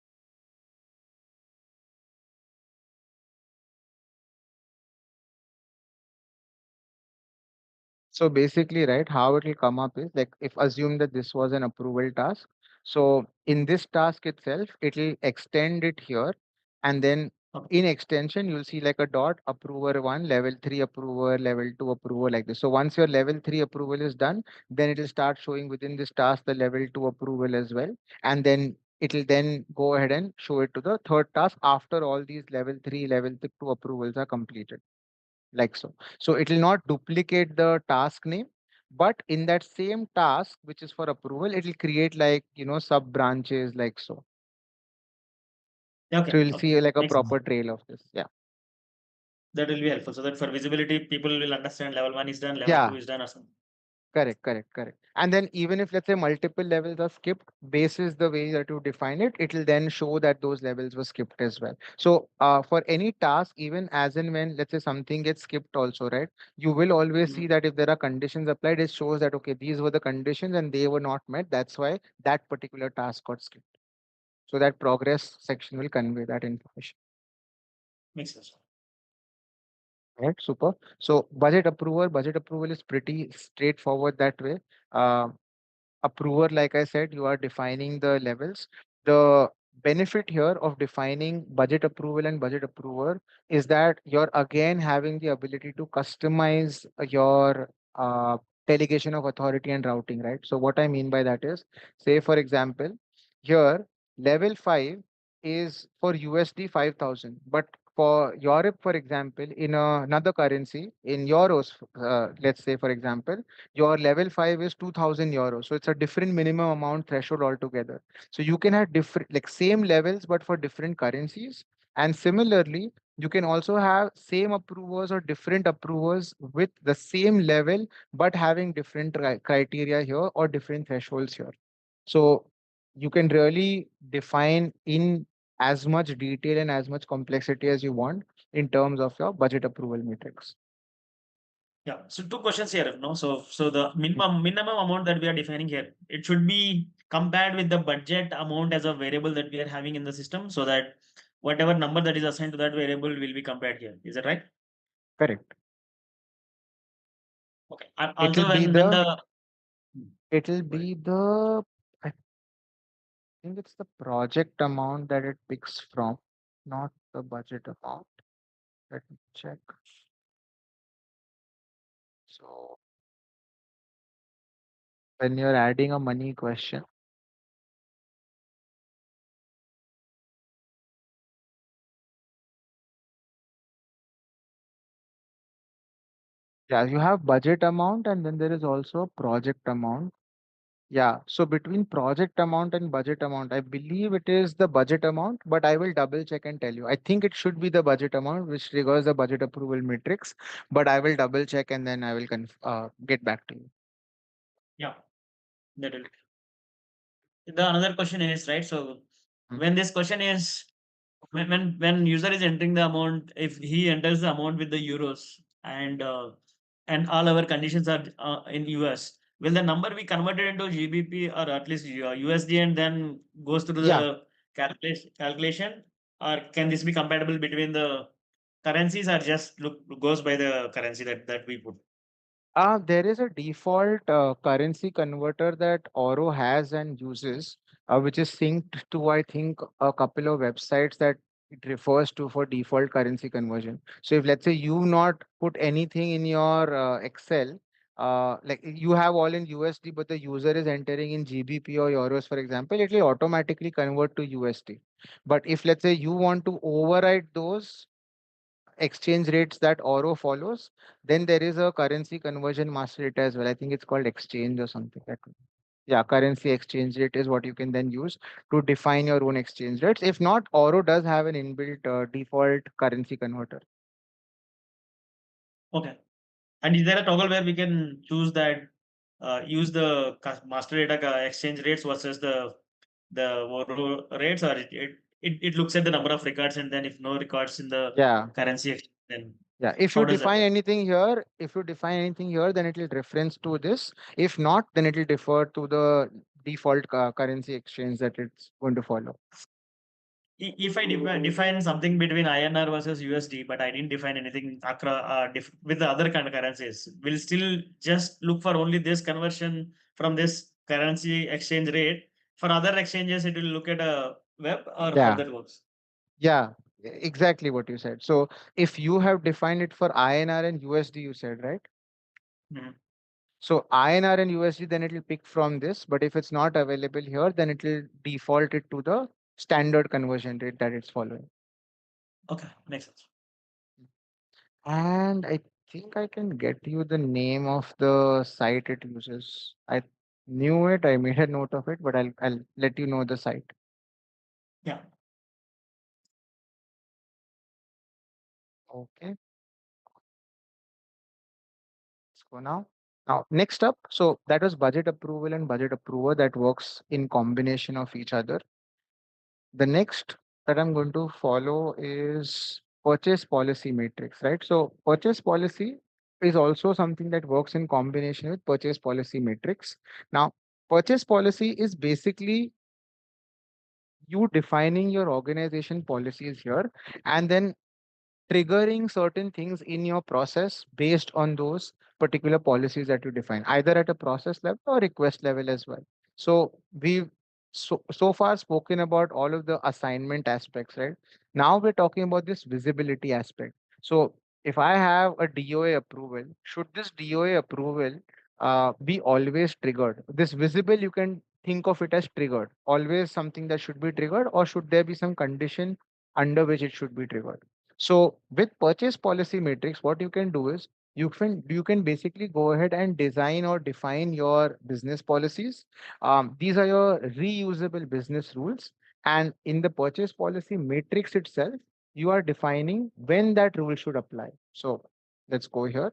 So basically, right, how it will come up is like if assume that this was an approval task. So in this task itself, it will extend it here. And then Okay. in extension, you'll see like a dot approver 1, level 3 approver, level 2 approver like this. So once your level 3 approval is done, then it will start showing within this task the level 2 approval as well. And then it will then go ahead and show it to the third task after all these level 3, level 2 approvals are completed like so. So it will not duplicate the task name, but in that same task, which is for approval, it will create like, sub branches like so. Okay. So you'll Okay. see like a Makes sense. proper trail of this. Yeah. That will be helpful so that for visibility, people will understand level 1 is done, level Yeah. 2 is done, or something. Correct. And then even if let's say multiple levels are skipped, basis the way that you define it, it will then show that those levels were skipped as well. So for any task, even as and when let's say something gets skipped also, right? You will always see that if there are conditions applied, it shows that okay, these were the conditions and they were not met. That's why that particular task got skipped. So that progress section will convey that information. Makes sense. Right, super. So budget approval is pretty straightforward that way. Uh, Approver, like I said, you are defining the levels. The benefit here of defining budget approval and budget approver is that you're again having the ability to customize your delegation of authority and routing, right? So what I mean by that is, say for example, here level 5 is for USD 5,000, but for Europe, for example, in another currency, in euros, let's say for example, your level 5 is 2,000 euros. So it's a different minimum amount threshold altogether. So you can have different, like same levels, but for different currencies. And similarly, you can also have same approvers or different approvers with the same level, but having different criteria here or different thresholds here. So you can really define in as much detail and as much complexity as you want in terms of your budget approval matrix. Yeah. So two questions here. No. So the minimum amount that we are defining here, it should be compared with the budget amount as a variable that we are having in the system, so that whatever number that is assigned to that variable will be compared here. Is that right? Correct. Okay. It will Also, be when the the It'll Go ahead. be the, I think it's the project amount that it picks from, not the budget amount. Let me check. So when you're adding a money question, yeah, you have budget amount and then there is also project amount. Yeah, so between project amount and budget amount, I believe it is the budget amount, but I will double check and tell you. I think it should be the budget amount, which triggers the budget approval matrix, but I will double check and then I will get back to you. Yeah, that will. The another question is right. So Hmm. when this question is when user is entering the amount, if he enters the amount with the euros and all our conditions are in US, will the number be converted into GBP or at least USD and then goes through Yeah, the calculation, or can this be compatible between the currencies, or just goes by the currency that we put? there is a default currency converter that Oro has and uses, which is synced to, I think, a couple of websites that it refers to for default currency conversion. So if let's say you not put anything in your Excel, like you have all in USD, but the user is entering in GBP or euros, for example, it will automatically convert to USD. But if let's say you want to override those exchange rates that Oro follows, then there is a currency conversion master data as well. I think it's called exchange or something like that. Yeah, currency exchange rate is what you can then use to define your own exchange rates. If not, Oro does have an inbuilt default currency converter. Okay. And is there a toggle where we can choose that use the master data exchange rates versus the Oro rates, or it looks at the number of records, and then if no records in the Yeah. currency exchange, then Yeah, if how you does that define work? anything here, then it will reference to this. If not, then it will defer to the default currency exchange that it's going to follow. If I define something between INR versus USD, but I didn't define anything with the other kind of currencies, we'll still just look for only this conversion from this currency exchange rate. For other exchanges, it will look at a web, or how Yeah, that works. yeah, exactly what you said. So if you have defined it for INR and USD, you said, right? Mhm. So INR and USD, then it will pick from this. But if it's not available here, then it will default it to the standard conversion rate that it's following. Okay, makes sense. And I think I can get you the name of the site it uses. I knew it, I made a note of it, but I'll let you know the site. Yeah. Okay, let's go now. Now, next up, so that was budget approval and budget approver that works in combination of each other. The next that I'm going to follow is purchase policy matrix, right? So purchase policy is also something that works in combination with purchase policy matrix. Now, purchase policy is basically you defining your organization policies here and then triggering certain things in your process based on those particular policies that you define, either at a process level or request level as well. So we've so far spoken about all of the assignment aspects, right? Now we're talking about this visibility aspect. So if I have a DOA approval, should this DOA approval be always triggered? This visible, you can think of it as triggered, always something that should be triggered, or should there be some condition under which it should be triggered? So with purchase policy matrix, what you can do is you can basically go ahead and design or define your business policies. These are your reusable business rules, and in the purchase policy matrix itself, you are defining when that rule should apply. So let's go here.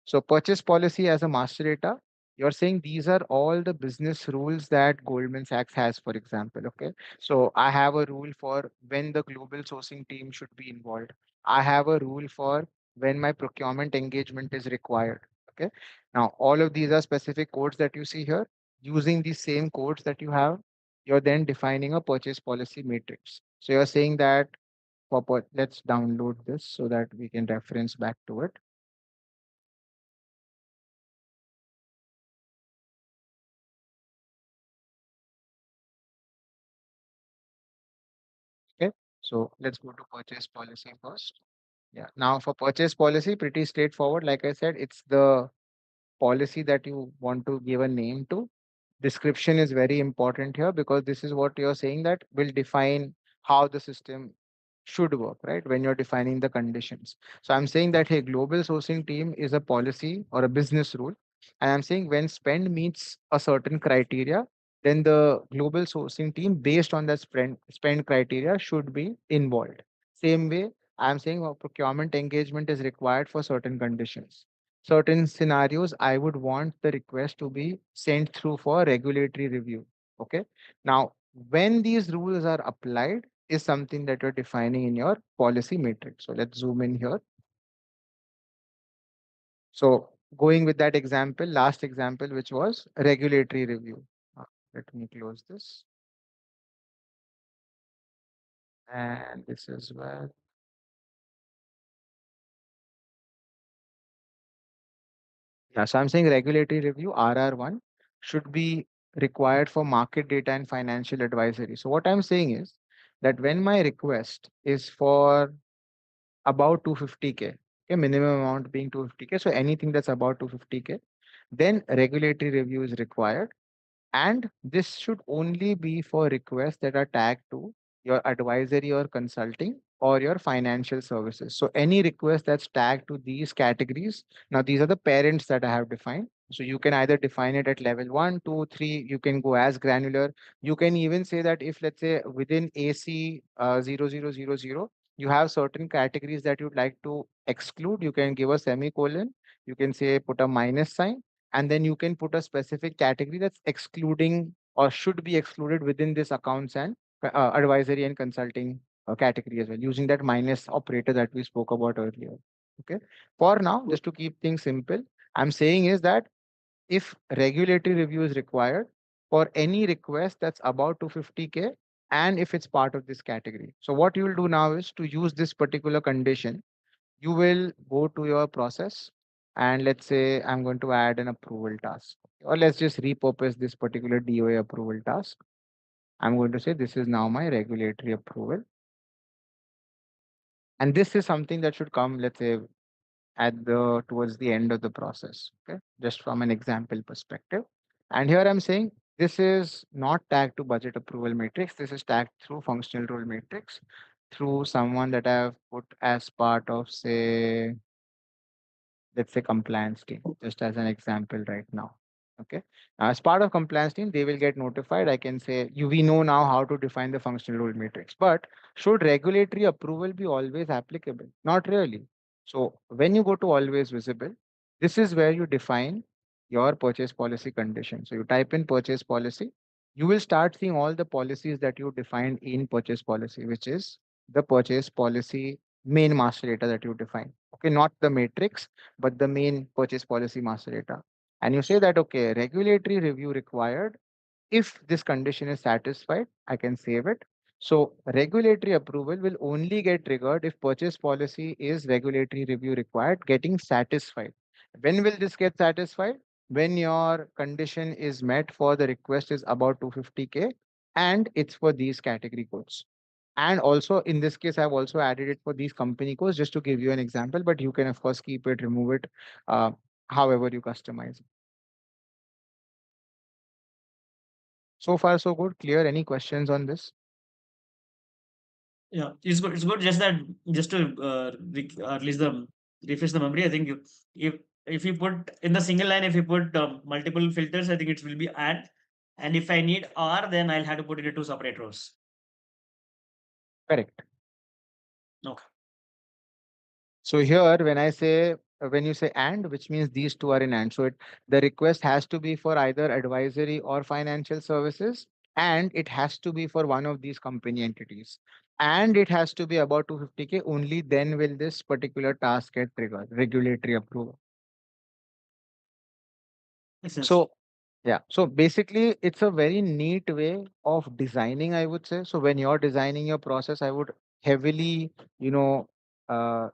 So purchase policy as a master data. You're saying these are all the business rules that Goldman Sachs has, for example. Okay. So I have a rule for when the global sourcing team should be involved. I have a rule for when my procurement engagement is required. Okay. Now, all of these are specific codes that you see here. Using these same codes that you have, you're then defining a purchase policy matrix. So you're saying that let's download this so that we can reference back to it. Okay. So let's go to purchase policy first. Yeah. Now for purchase policy, pretty straightforward. Like I said, it's the policy that you want to give a name to. Description is very important here because this is what you're saying that will define how the system should work, right? When you're defining the conditions. So I'm saying that, hey, global sourcing team is a policy or a business rule. And I'm saying when spend meets a certain criteria, then the global sourcing team, based on that spend criteria, should be involved. Same way, I'm saying procurement engagement is required for certain conditions. Certain scenarios, I would want the request to be sent through for regulatory review. Okay. Now, when these rules are applied is something that you're defining in your policy matrix. So let's zoom in here. So going with that example, last example, which was regulatory review. Let me close this. And this as well. Yeah, so I'm saying regulatory review, RR1, should be required for market data and financial advisory. So what I'm saying is that when my request is for about 250K, okay, minimum amount being 250K, so anything that's about 250K, then regulatory review is required. And this should only be for requests that are tagged to your advisory or consulting or your financial services. So any request that's tagged to these categories, now these are the parents that I have defined. So you can either define it at level 1, 2, 3, you can go as granular. You can even say that if, let's say, within AC 0000, you have certain categories that you'd like to exclude, you can give a semicolon, you can say put a minus sign, and then you can put a specific category that's excluding or should be excluded within this accounts and advisory and consulting category as well, using that minus operator that we spoke about earlier. Okay. For now, just to keep things simple, I'm saying is that if regulatory review is required for any request that's about 250K and if it's part of this category. So what you will do now is to use this particular condition, you will go to your process and let's say I'm going to add an approval task, or let's just repurpose this particular DOA approval task. I'm going to say this is now my regulatory approval. And this is something that should come, let's say, at the towards the end of the process. Okay. Just from an example perspective. And here I'm saying this is not tagged to budget approval matrix. This is tagged through functional role matrix through someone that I've put as part of, say, let's say compliance team, just as an example right now. Okay. As part of compliance team, they will get notified. I can say you we know now how to define the functional role matrix. But should regulatory approval be always applicable? Not really. So when you go to always visible, this is where you define your purchase policy condition. So you type in purchase policy, you will start seeing all the policies that you defined in purchase policy, which is the purchase policy main master data that you define. Okay, not the matrix, but the main purchase policy master data. And you say that, okay, regulatory review required. If this condition is satisfied, I can save it. So regulatory approval will only get triggered if purchase policy is regulatory review required, getting satisfied. When will this get satisfied? When your condition is met for the request is about 250K and it's for these category codes. And also in this case, I've also added it for these company codes just to give you an example, but you can of course keep it, remove it, uh, however you customize. So far, so good. Clear. Any questions on this? Yeah, it's good. It's good. Just that, just to release the refresh the memory. I think if you put in the single line, if you put multiple filters, I think it will be and if I need R, then I'll have to put it into separate rows. Correct. Okay. So here, when I say, when you say and, which means these two are in and. So the request has to be for either advisory or financial services, and it has to be for one of these company entities. And it has to be about 250K. Only then will this particular task get triggered, regulatory approval. Makes sense. So yeah, so basically it's a very neat way of designing, I would say. So when you're designing your process, I would heavily,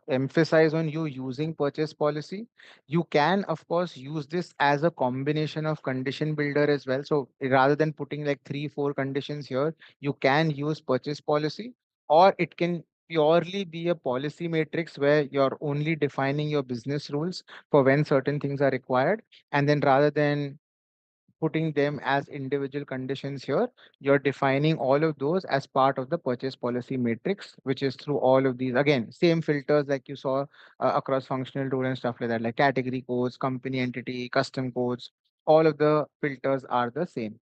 emphasize on you using purchase policy. You can, of course, use this as a combination of condition builder as well. So rather than putting like 3, 4 conditions here, you can use purchase policy, or it can purely be a policy matrix where you're only defining your business rules for when certain things are required. And then rather than putting them as individual conditions here, you're defining all of those as part of the purchase policy matrix, which is through all of these. Again, same filters like you saw across functional rule and stuff like that, like category codes, company entity, custom codes. All of the filters are the same.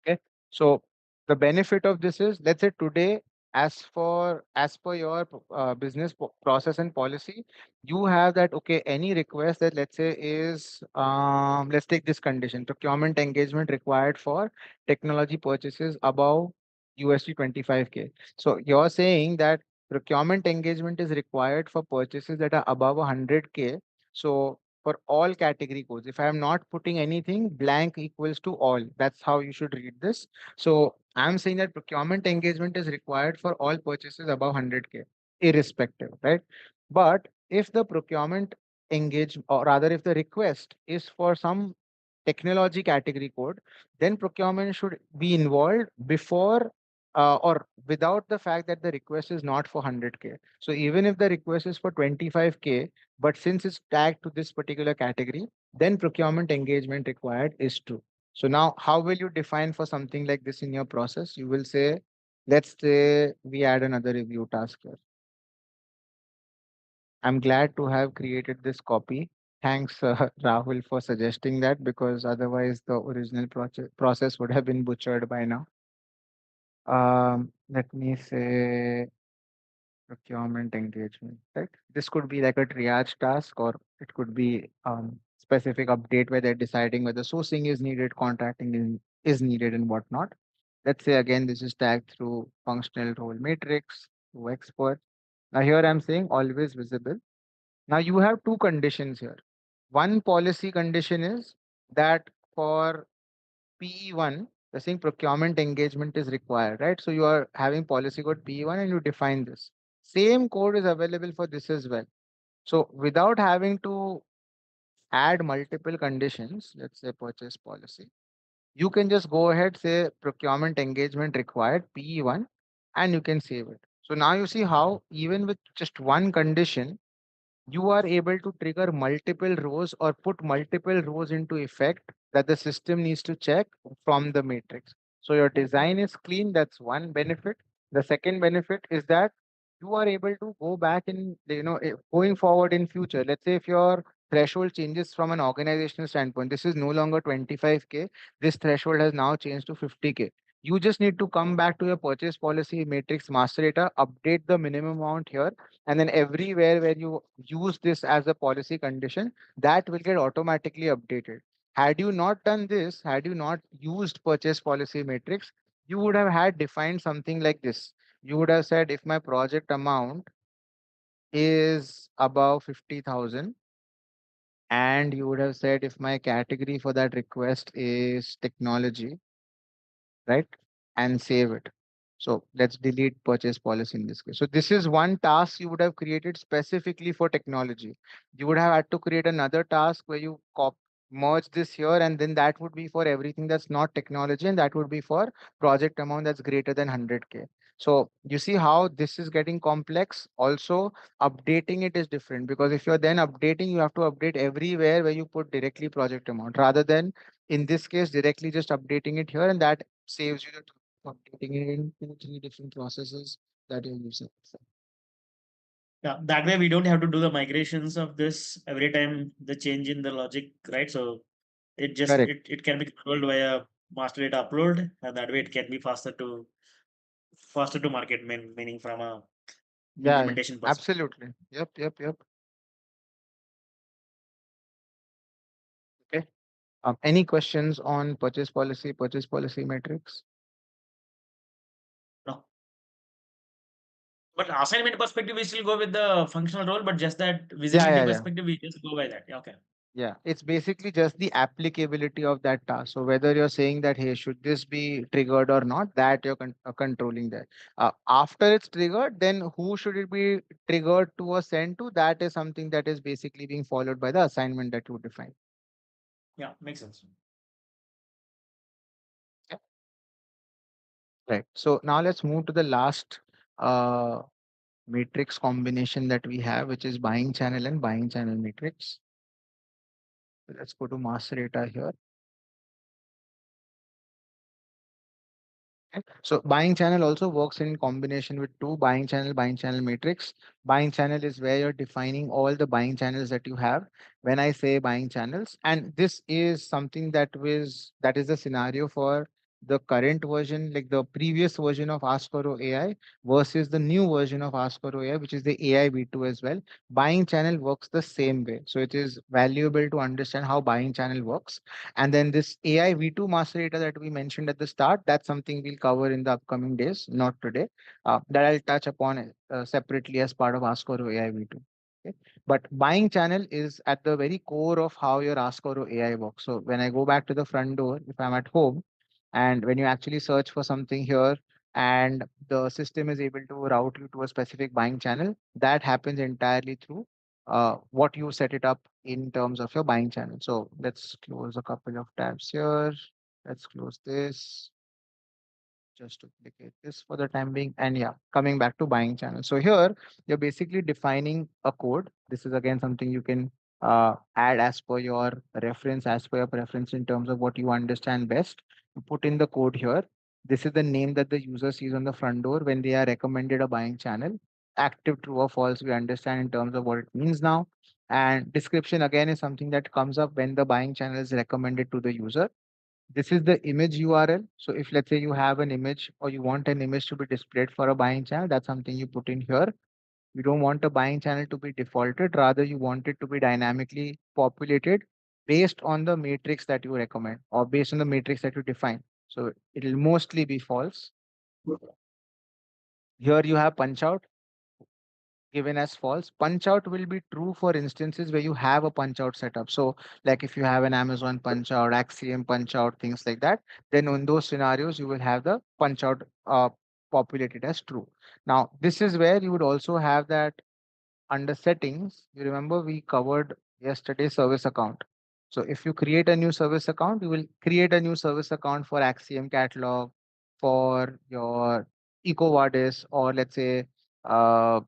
Okay. So the benefit of this is, let's say today, as per your business process and policy, you have that, okay, any request that let's say is let's take this condition, procurement engagement required for technology purchases above USD 25K. So you're saying that procurement engagement is required for purchases that are above 100K. So for all category codes, if I am not putting anything, blank equals to all. That's how you should read this. So I'm saying that procurement engagement is required for all purchases above 100K, irrespective, right? But if the procurement engage, or rather if the request is for some technology category code, then procurement should be involved before or without the fact that the request is not for 100K. So even if the request is for 25K, but since it's tagged to this particular category, then procurement engagement required is true. So now how will you define for something like this in your process? You will say, let's say we add another review task here. I'm glad to have created this copy. Thanks, Rahul, for suggesting that, because otherwise the original process would have been butchered by now. Let me say procurement engagement, right? This could be like a triage task, or it could be specific update where they're deciding whether sourcing is needed, contracting is needed, and whatnot. Let's say again, this is tagged through functional role matrix, to expert. Now here I'm saying always visible. Now you have two conditions here. One policy condition is that for PE1, the saying procurement engagement is required, right? So you are having policy code PE1 and you define this. Same code is available for this as well. So without having to add multiple conditions, let's say purchase policy, you can just go ahead, say procurement engagement required PE1, and you can save it. So now you see how even with just one condition, you are able to trigger multiple rows or put multiple rows into effect that the system needs to check from the matrix. So your design is clean. That's one benefit. The second benefit is that you are able to go back and, going forward in future. Let's say if your threshold changes from an organizational standpoint, this is no longer 25K. This threshold has now changed to 50K. You just need to come back to your purchase policy matrix master data, update the minimum amount here, and then everywhere where you use this as a policy condition, that will get automatically updated. Had you not done this, had you not used purchase policy matrix, you would have had defined something like this. You would have said if my project amount is above 50,000, and you would have said if my category for that request is technology, right? And save it. So let's delete purchase policy in this case. So this is one task you would have created specifically for technology. You would have had to create another task where you merge this here, and then that would be for everything that's not technology, and that would be for project amount that's greater than 100K. So you see how this is getting complex. Also, updating it is different, because if you're then updating, you have to update everywhere where you put directly project amount, rather than in this case directly just updating it here, and that saves you the time of updating it in 2, 3 different processes that you're using. Yeah, that way we don't have to do the migrations of this every time the change in the logic, right? So Correct. it can be controlled via master data upload, and that way it can be faster to market, meaning from a Yeah, implementation perspective. absolutely. Yep, yep, yep. Okay. Any questions on purchase policy matrix? No. But assignment perspective, we still go with the functional role, but just that Yeah, visibility yeah, yeah. perspective, we just go by that. Yeah, okay. Yeah, it's basically just the applicability of that task. So whether you're saying that, hey, should this be triggered or not, that you're controlling that. After it's triggered, then who should it be triggered to or sent to? That is something that is basically being followed by the assignment that you define. Yeah, makes sense. Yeah. Right. So now let's move to the last uh, matrix combination that we have, which is buying channel and buying channel matrix. So let's go to master data here. Okay. So buying channel also works in combination with two buying channel matrix. Buying channel is where you're defining all the buying channels that you have. When I say buying channels, and this is something that is the scenario for the current version, like the previous version of Ask for AI versus the new version of Ask for AI, which is the AI V2 as well. Buying channel works the same way. So it is valuable to understand how buying channel works. And then this AI V2 master data that we mentioned at the start, that's something we'll cover in the upcoming days, not today. That I'll touch upon separately as part of Ask Oro AI V2. Okay. But buying channel is at the very core of how your Ask Oro AI works. So when I go back to the front door, if I'm at home, and when you actually search for something here, and the system is able to route you to a specific buying channel, that happens entirely through what you set it up in terms of your buying channel. So let's close a couple of tabs here. Let's close this. Just duplicate this for the time being. And yeah, coming back to buying channel. So here you're basically defining a code. This is again something you can add as per your reference, as per your preference in terms of what you understand best. You put in the code here. This is the name that the user sees on the front door when they are recommended a buying channel. Active, true or false, we understand in terms of what it means now. And description again is something that comes up when the buying channel is recommended to the user. This is the image URL. So if let's say you have an image or you want an image to be displayed for a buying channel, that's something you put in here. You don't want a buying channel to be defaulted, rather you want it to be dynamically populated based on the matrix that you recommend or based on the matrix that you define. So it'll mostly be false. Here you have punch out given as false. Punch out will be true for instances where you have a punch out setup. So like if you have an Amazon punch out, Axiom punch out, things like that, then in those scenarios, you will have the punch out populated as true. Now, this is where you would also have that under settings. You remember we covered yesterday service account. So if you create a new service account, you will create a new service account for Axiom catalog, for your EcoVadis, or let's say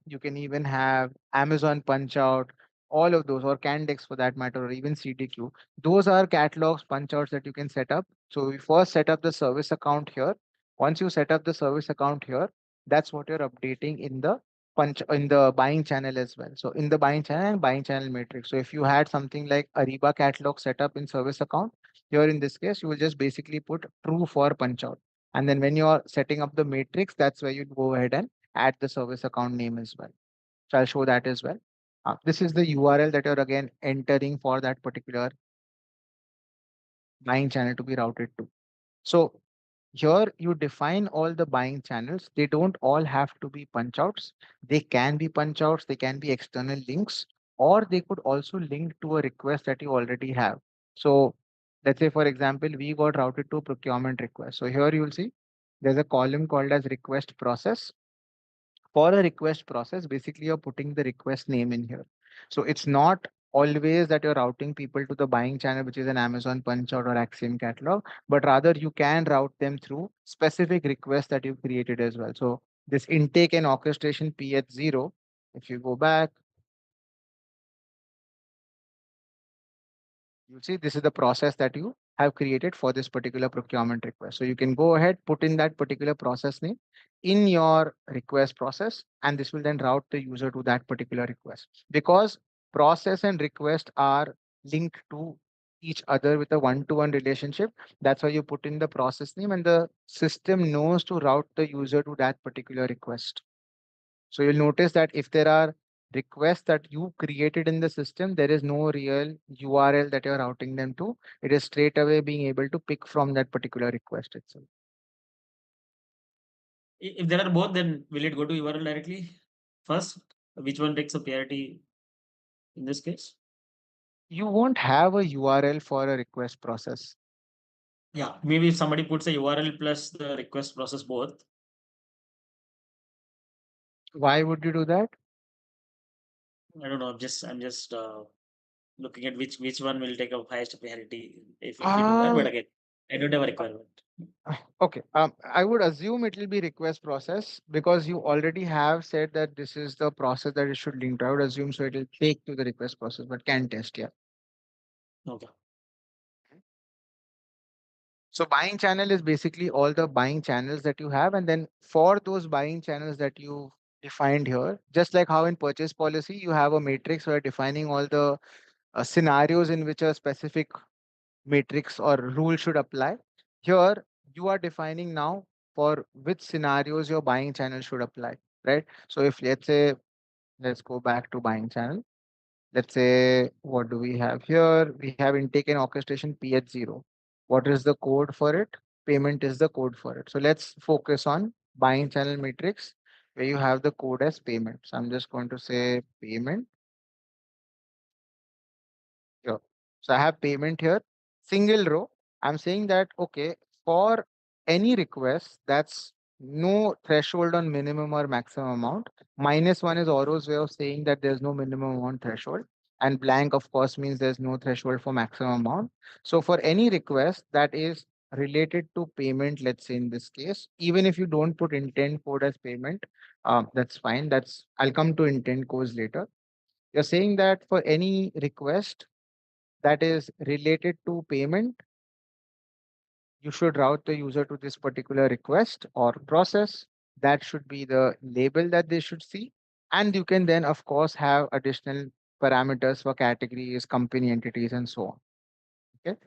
you can even have Amazon punch out, all of those, or Candex for that matter, or even CDQ. Those are catalogs, punch outs that you can set up. So we first set up the service account here. Once you set up the service account here, that's what you're updating in the punch in the buying channel as well. So in the buying channel and buying channel matrix. So if you had something like Ariba catalog set up in service account, here in this case, you will just basically put true for punch out. And then when you're setting up the matrix, that's where you go ahead and add the service account name as well. So I'll show that as well. This is the URL that you're again entering for that particular buying channel to be routed to. So here you define all the buying channels. They don't all have to be punch outs. They can be punch outs, they can be external links, or they could also link to a request that you already have. So let's say, for example, we got routed to procurement request. So here you will see there's a column called as request process. For a request process, basically you're putting the request name in here. So it's not always that you're routing people to the buying channel, which is an Amazon punch out or Axiom catalog, but rather you can route them through specific requests that you've created as well. So this intake and orchestration PH0, if you go back, you see this is the process that you have created for this particular procurement request. So you can go ahead, put in that particular process name in your request process, and this will then route the user to that particular request. Because process and request are linked to each other with a one-to-one relationship, that's why you put in the process name and the system knows to route the user to that particular request. So you'll notice that if there are requests that you created in the system, there is no real URL that you're routing them to. It is straight away being able to pick from that particular request itself. If there are both, then will it go to URL directly first? Which one takes a priority in this case? You won't have a URL for a request process. Yeah, maybe if somebody puts a URL plus the request process both. Why would you do that? I don't know. I'm just looking at which one will take a highest priority if you do that. But again, I don't have a requirement. Okay. I would assume it will be request process because you already have said that this is the process that it should link to. I would assume so it will take to the request process, but can test, yeah. Okay. So buying channel is basically all the buying channels that you have. And then for those buying channels that you defined here, just like how in purchase policy, you have a matrix where defining all the scenarios in which a specific matrix or rule should apply. Here, you are defining now for which scenarios your buying channel should apply, right? So if let's say, let's go back to buying channel. Let's say, what do we have here? We have intake and orchestration PH0. What is the code for it? Payment is the code for it. So let's focus on buying channel matrix where you have the code as payment. So I'm just going to say payment here. So I have payment here, single row. I'm saying that, okay, for any request, that's no threshold on minimum or maximum amount. -1 is Oro's way of saying that there's no minimum amount threshold. And blank, of course, means there's no threshold for maximum amount. So for any request that is related to payment, let's say in this case, even if you don't put intent code as payment, that's fine. I'll come to intent codes later. You're saying that for any request that is related to payment, you should route the user to this particular request or process. That should be the label that they should see. And you can then, of course, have additional parameters for categories, company entities, and so on. Okay.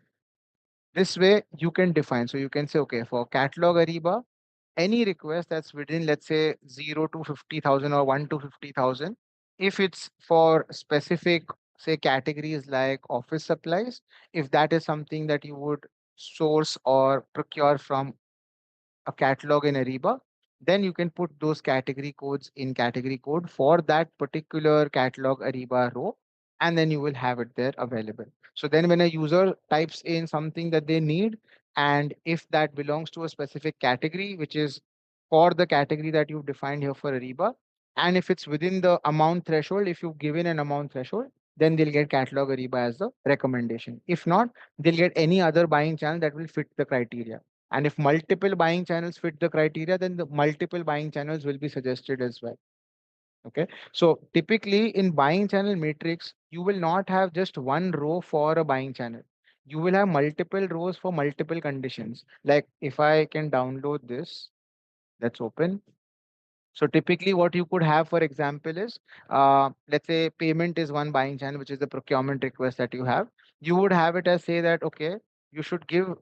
This way you can define. So you can say, okay, for catalog Ariba, any request that's within, let's say, 0 to 50,000 or 1 to 50,000, if it's for specific, say, categories like office supplies, if that is something that you would source or procure from a catalog in Ariba, then you can put those category codes in category code for that particular catalog Ariba row, and then you will have it there available. So then when a user types in something that they need, and if that belongs to a specific category, which is for the category that you've defined here for Ariba, and if it's within the amount threshold, if you've given an amount threshold, then they'll get catalog Ariba as the recommendation. If not, they'll get any other buying channel that will fit the criteria. And if multiple buying channels fit the criteria, then the multiple buying channels will be suggested as well. Okay. So typically in buying channel matrix, you will not have just one row for a buying channel. You will have multiple rows for multiple conditions. Like if I can download this, let's open. So typically what you could have, for example, is let's say payment is one buying channel, which is the procurement request that you have. You would have it as say that, okay, you should give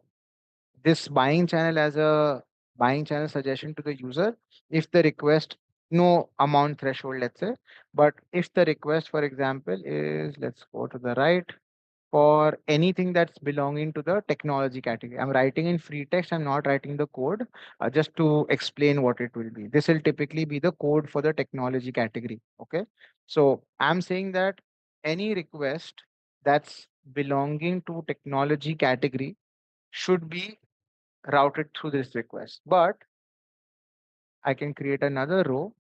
this buying channel as a buying channel suggestion to the user if the request no amount threshold, let's say. But if the request, for example, is, let's go to the right, for anything that's belonging to the technology category. I'm writing in free text, I'm not writing the code, just to explain what it will be. This will typically be the code for the technology category. Okay. So I'm saying that any request that's belonging to technology category should be routed through this request. But I can create another row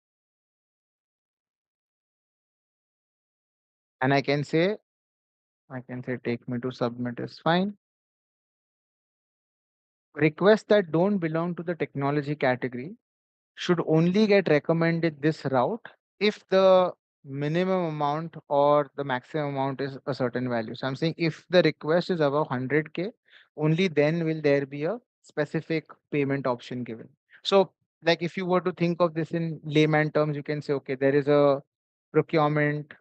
and I can say take me to submit is fine. Requests that don't belong to the technology category should only get recommended this route if the minimum amount or the maximum amount is a certain value. So I'm saying if the request is above 100K, only then will there be a specific payment option given. So like if you were to think of this in layman terms, you can say, okay, there is a procurement,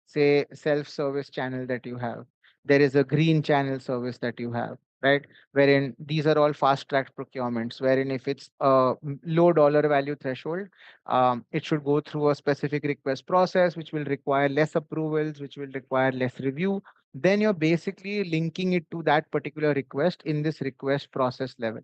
say, self-service channel that you have. There is a green channel service that you have, right? Wherein these are all fast-tracked procurements, wherein if it's a low dollar value threshold, it should go through a specific request process, which will require less approvals, which will require less review. Then you're basically linking it to that particular request in this request process level.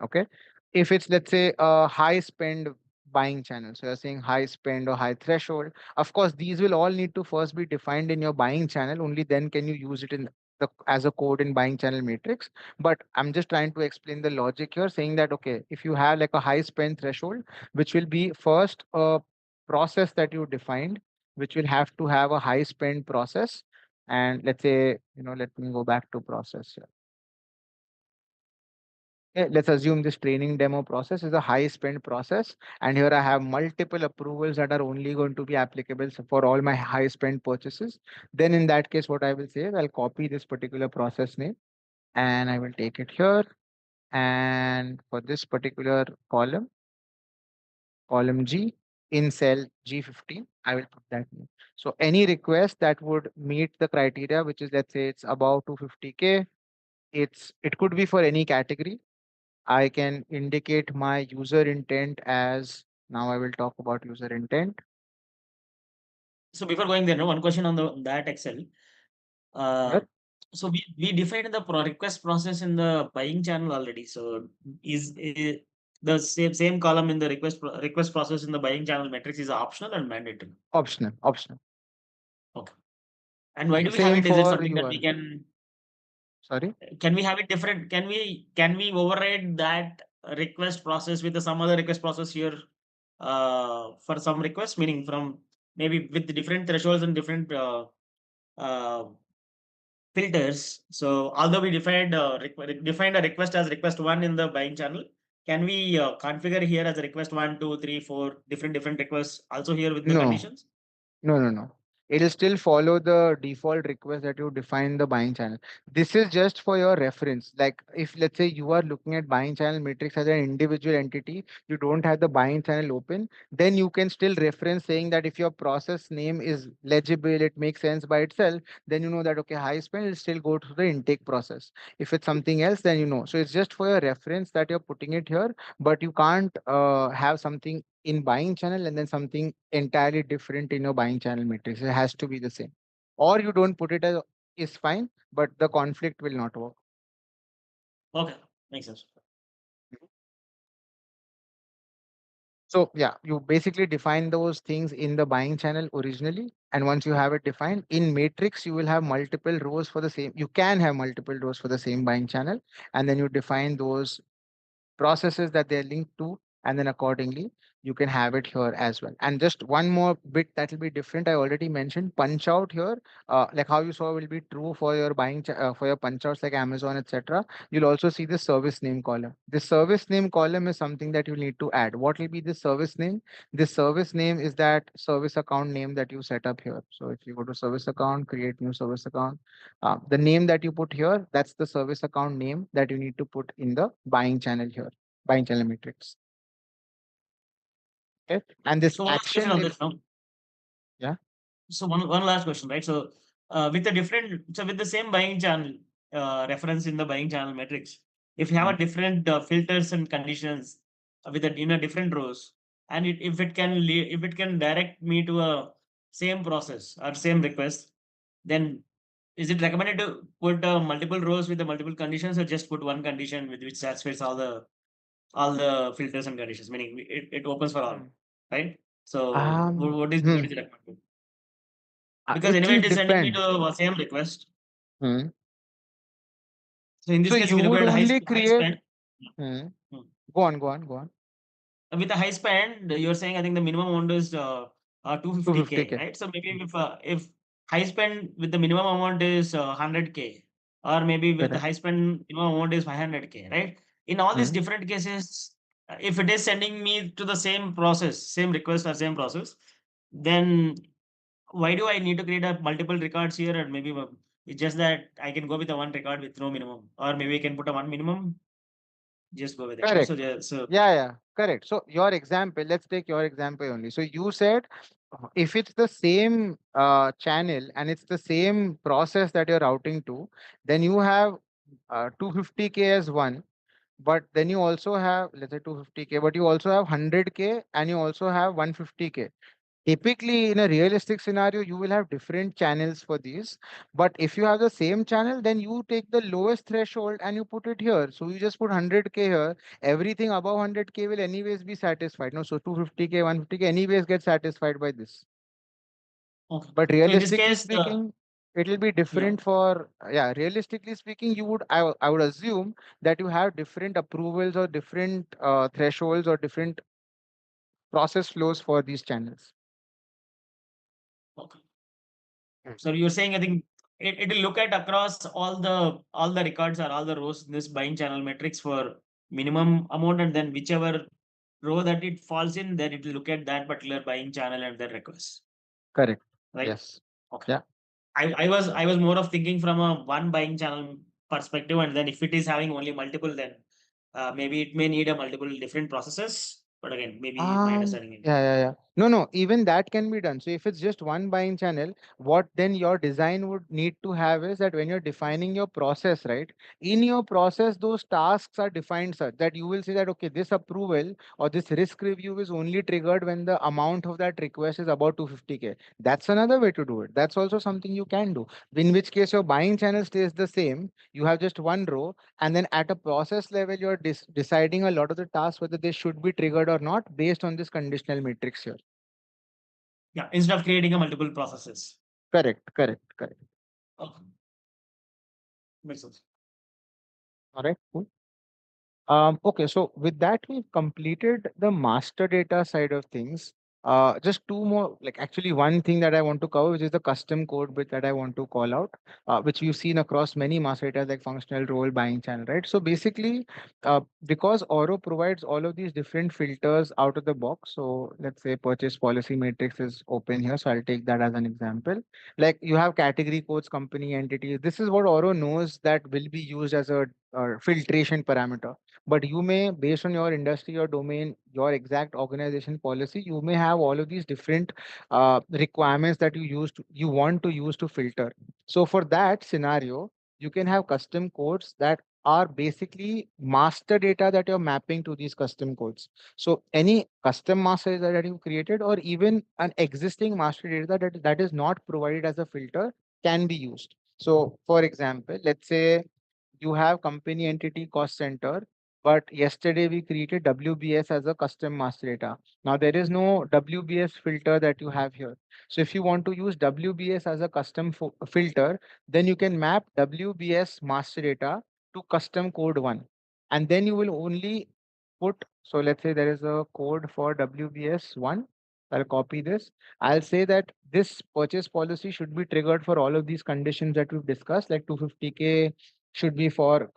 Okay. If it's, let's say, a high spend buying channel, so you're saying high spend or high threshold, of course, these will all need to first be defined in your buying channel. Only then can you use it in the as a code in buying channel matrix. But I'm just trying to explain the logic here, saying that, okay, if you have like a high spend threshold, which will be first a process that you defined, which will have to have a high spend process. And let's say, let me go back to process here. Let's assume this training demo process is a high spend process. And here I have multiple approvals that are only going to be applicable for all my high spend purchases. Then in that case, what I will say is I'll copy this particular process name and I will take it here. And for this particular column G, in cell G15, I will put that name. So any request that would meet the criteria, which is, let's say it's above 250K, it could be for any category. I can indicate my user intent as, now I will talk about user intent. So before going there, one question on that Excel. Yep. So we defined the request process in the buying channel already. So is the same column in the request process in the buying channel matrix is optional and mandatory? Optional. Okay. And why do we have Same it? Is it for something that we URL. can? Sorry. Can we have it different? Can we override that request process with some other request process here for some requests, meaning from maybe with different thresholds and different filters. So although we defined defined a request as request one in the buying channel, can we configure here as a request 1, 2, 3, 4 different requests also here with the No. conditions? No. It'll still follow the default request that you define in the buying channel. This is just for your reference. Like if let's say you are looking at buying channel matrix as an individual entity, you don't have the buying channel open, then you can still reference saying that if your process name is legible, it makes sense by itself, then you know that okay, high spend will still go to the intake process. If it's something else, then you know. So it's just for your reference that you're putting it here, but you can't have something in buying channel and then something entirely different in your buying channel matrix. It has to be the same. Or you don't put it as is fine, but the conflict will not work. Okay, makes sense. So yeah, you basically define those things in the buying channel originally. And once you have it defined in matrix, you will have multiple rows for the same. You can have multiple rows for the same buying channel. And then you define those processes that they're linked to, and then accordingly you can have it here as well. And just one more bit that will be different, I already mentioned punch out here, like how you saw will be true for your for your punch outs like Amazon, etc. You'll also see the service name column. This service name column is something that you need to add. What will be the service name? This service name is that service account name that you set up here. So if you go to service account, create new service account, the name that you put here, that's the service account name that you need to put in the buying channel here, buying channel matrix. Okay. And this So one last question action on name, this now. yeah. So one last question, right? So with the different, so with the same buying channel reference in the buying channel metrics, if you have a different filters and conditions with a different rows, and if it can if it can direct me to a same process or same request, then is it recommended to put multiple rows with the multiple conditions, or just put one condition with which satisfies all the filters and conditions? Meaning it opens for all, right? So what is Hmm. what is it recommended? Because It anyway, will it is sending me depend. to the same request. Hmm. So in this So case, you if you look would at only high create. spend, Hmm. hmm. Go on. With the high spend, you're saying I think the minimum amount is 250K, 250K. right? So maybe if high spend with the minimum amount is 100K, or maybe with the Correct. high spend minimum amount is 500K, right? In all these Hmm. different cases, if it is sending me to the same process, same request or same process, then why do I need to create a multiple records here? And maybe it's just that I can go with a one record with no minimum, or maybe I can put a one minimum, just go with it, right? Correct. So so Yeah, correct. So your example, let's take your example only. So you said if it's the same channel and it's the same process that you're routing to, then you have 250K as one, but then you also have, let's say 250K, but you also have 100K and you also have 150K. Typically, in a realistic scenario, you will have different channels for these. But if you have the same channel, then you take the lowest threshold and you put it here. So you just put 100K here. Everything above 100K will anyways be satisfied. No, so 250K, 150K anyways get satisfied by this. okay. But So in this realistically case, the speaking, it will be yeah. different for, yeah, realistically speaking, I would assume that you have different approvals or different thresholds or different process flows for these channels. Okay. So you're saying I think it will look at across all the records or all the rows in this buying channel metrics for minimum amount, and then whichever row that it falls in, then it will look at that particular buying channel and the request, Correct. right? Yes. Okay. Yeah. I was more of thinking from a one buying channel perspective, and then if it is having only multiple, then maybe it may need a multiple different processes. But again, maybe my understanding is Yeah. No. Even that can be done. So if it's just one buying channel, what then your design would need to have is that when you're defining your process, right? In your process, those tasks are defined such that you will say that, okay, this approval or this risk review is only triggered when the amount of that request is about 250K. That's another way to do it. That's also something you can do. In which case your buying channel stays the same. You have just one row, and then at a process level, you're deciding a lot of the tasks whether they should be triggered or not based on this conditional matrix here. yeah. Instead of creating a multiple processes. Correct. Okay. Makes sense. All right, cool. Okay, so with that, we've completed the master data side of things. Just two more, like actually one thing that I want to cover, which is the custom code bit that I want to call out, which we've seen across many master data like functional role, buying channel, right? So basically, because Oro provides all of these different filters out of the box. So let's say purchase policy matrix is open here. So I'll take that as an example. Like you have category codes, company entities. This is what Oro knows that will be used as a filtration parameter. But you may, based on your industry or domain, your exact organization policy, you may have all of these different requirements that you want to use to filter. So for that scenario, you can have custom codes that are basically master data that you're mapping to these custom codes. So any custom master data that you created, or even an existing master data that is not provided as a filter, can be used. So for example, let's say you have company entity cost center, but yesterday we created WBS as a custom master data. Now there is no WBS filter that you have here. So if you want to use WBS as a custom filter, then you can map WBS master data to custom code one. And then you will only put, so let's say there is a code for WBS one. I'll copy this. I'll say that this purchase policy should be triggered for all of these conditions that we've discussed, like 250K should be for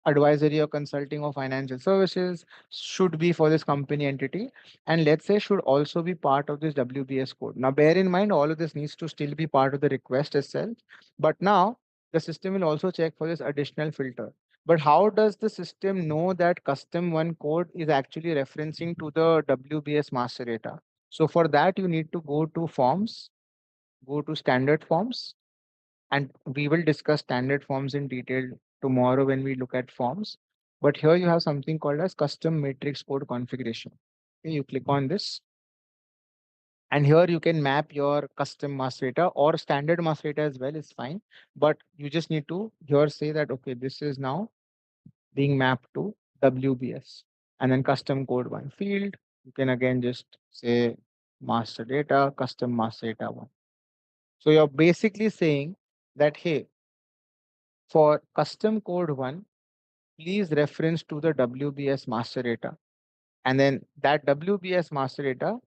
advisory or consulting or financial services, should be for this company entity, and let's say should also be part of this WBS code. Now bear in mind, all of this needs to still be part of the request itself, but now the system will also check for this additional filter. But how does the system know that custom one code is actually referencing to the WBS master data? So for that, you need to go to forms, go to standard forms, and we will discuss standard forms in detail tomorrow when we look at forms. But here you have something called as custom matrix code configuration. Okay, you click on this, and here you can map your custom master data or standard master data as well is fine. But you just need to here say that, okay, this is now being mapped to WBS, and then custom code one field. You can again just say master data, custom master data one. So you're basically saying that, hey, for custom code one, please reference to the WBS master data. And then that WBS master data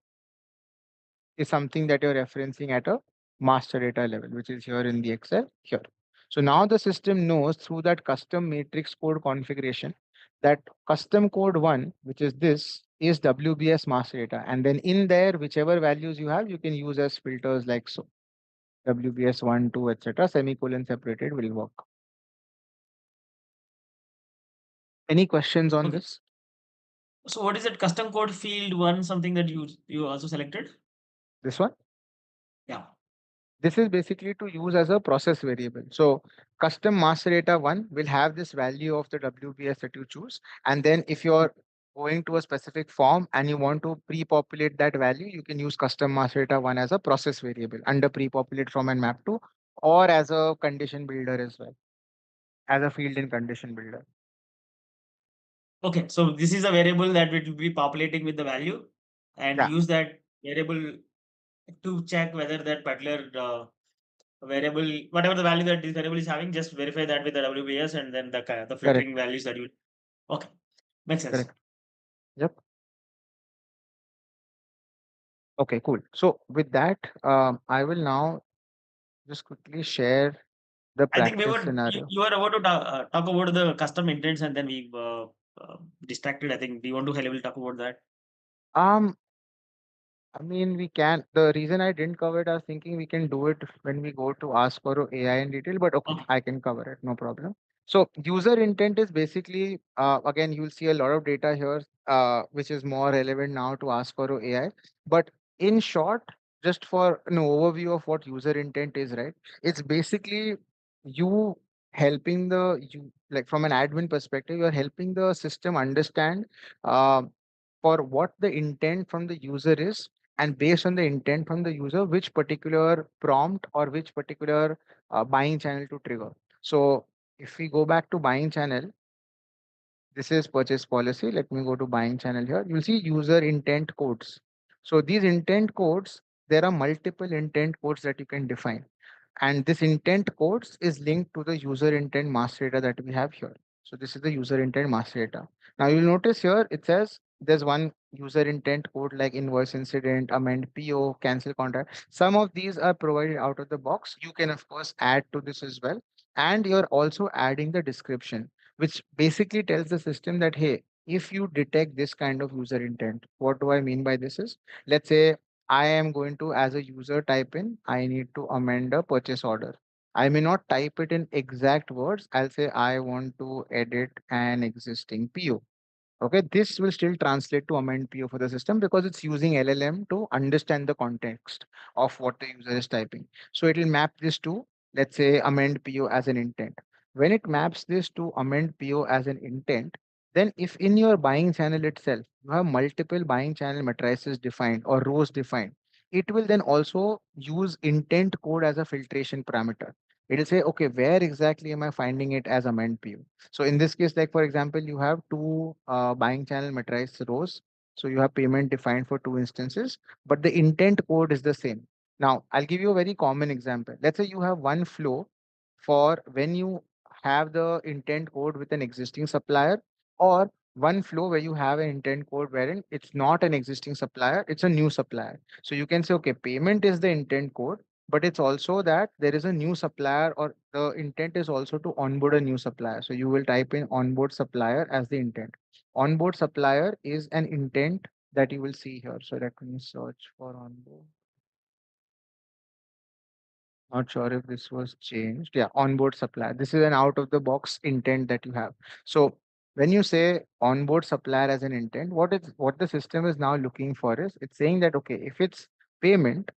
is something that you're referencing at a master data level, which is here in the Excel here. So now the system knows through that custom matrix code configuration that custom code one, which is this, is WBS master data. And then in there, whichever values you have, you can use as filters like so. WBS 1, 2, etc. Semicolon separated will work. Any questions on Okay. this? So what is that custom code field one, something that you also selected? This one? Yeah. This is basically to use as a process variable. So custom master data one will have this value of the WBS that you choose. And then if you're going to a specific form and you want to pre-populate that value, you can use custom master data one as a process variable under pre-populate from and map to, or as a condition builder as well, as a field in condition builder. Okay, so this is a variable that will be populating with the value, and Yeah. use that variable to check whether that particular variable, whatever the value that this variable is having, just verify that with the WBS, and then the filtering values that you. Okay, makes sense. Correct. Yep. Okay, cool. So with that, I will now just quickly share the I think we practice were scenario. you were about to talk about the custom intents, and then we distracted. I think we want to high level talk about that. Um, I mean, we can. The reason I didn't cover it, I was thinking we can do it when we go to ask for AI in detail, but okay, Okay. I can cover it, no problem. So user intent is basically, again, you'll see a lot of data here, which is more relevant now to ask for AI. But in short, just for an overview of what user intent is, right? It's basically you helping like from an admin perspective, you're helping the system understand for what the intent from the user is, and based on the intent from the user, which particular prompt or which particular buying channel to trigger. So if we go back to buying channel, this is purchase policy. Let me go to buying channel here. You'll see user intent codes. So these intent codes, there are multiple intent codes that you can define. And this intent codes is linked to the user intent master data that we have here. So this is the user intent master data. Now you'll notice here, it says there's one user intent code like invoice incident, amend PO, cancel contract. Some of these are provided out of the box. You can of course add to this as well. And you're also adding the description, which basically tells the system that, hey, if you detect this kind of user intent, what do I mean by this is, let's say I am going to, as a user, type in, I need to amend a purchase order. I may not type it in exact words. I'll say I want to edit an existing PO. Okay, this will still translate to amend PO for the system because it's using LLM to understand the context of what the user is typing. So it will map this to, let's say, amend PO as an intent. When it maps this to amend PO as an intent, then if in your buying channel itself, you have multiple buying channel matrices defined or rows defined, it will then also use intent code as a filtration parameter. It will say, okay, where exactly am I finding it as amend PO? So in this case, like for example, you have two buying channel matrice rows. So you have payment defined for two instances, but the intent code is the same. Now, I'll give you a very common example. Let's say you have one flow for when you have the intent code with an existing supplier, or one flow where you have an intent code wherein it's not an existing supplier, it's a new supplier. So you can say, okay, payment is the intent code, but it's also that there is a new supplier, or the intent is also to onboard a new supplier. So you will type in onboard supplier as the intent. Onboard supplier is an intent that you will see here. So let me search for onboard. Not sure if this was changed. Yeah, onboard supplier. This is an out of the box intent that you have. So when you say onboard supplier as an intent, what the system is now looking for is, it's saying that, okay, if it's payment,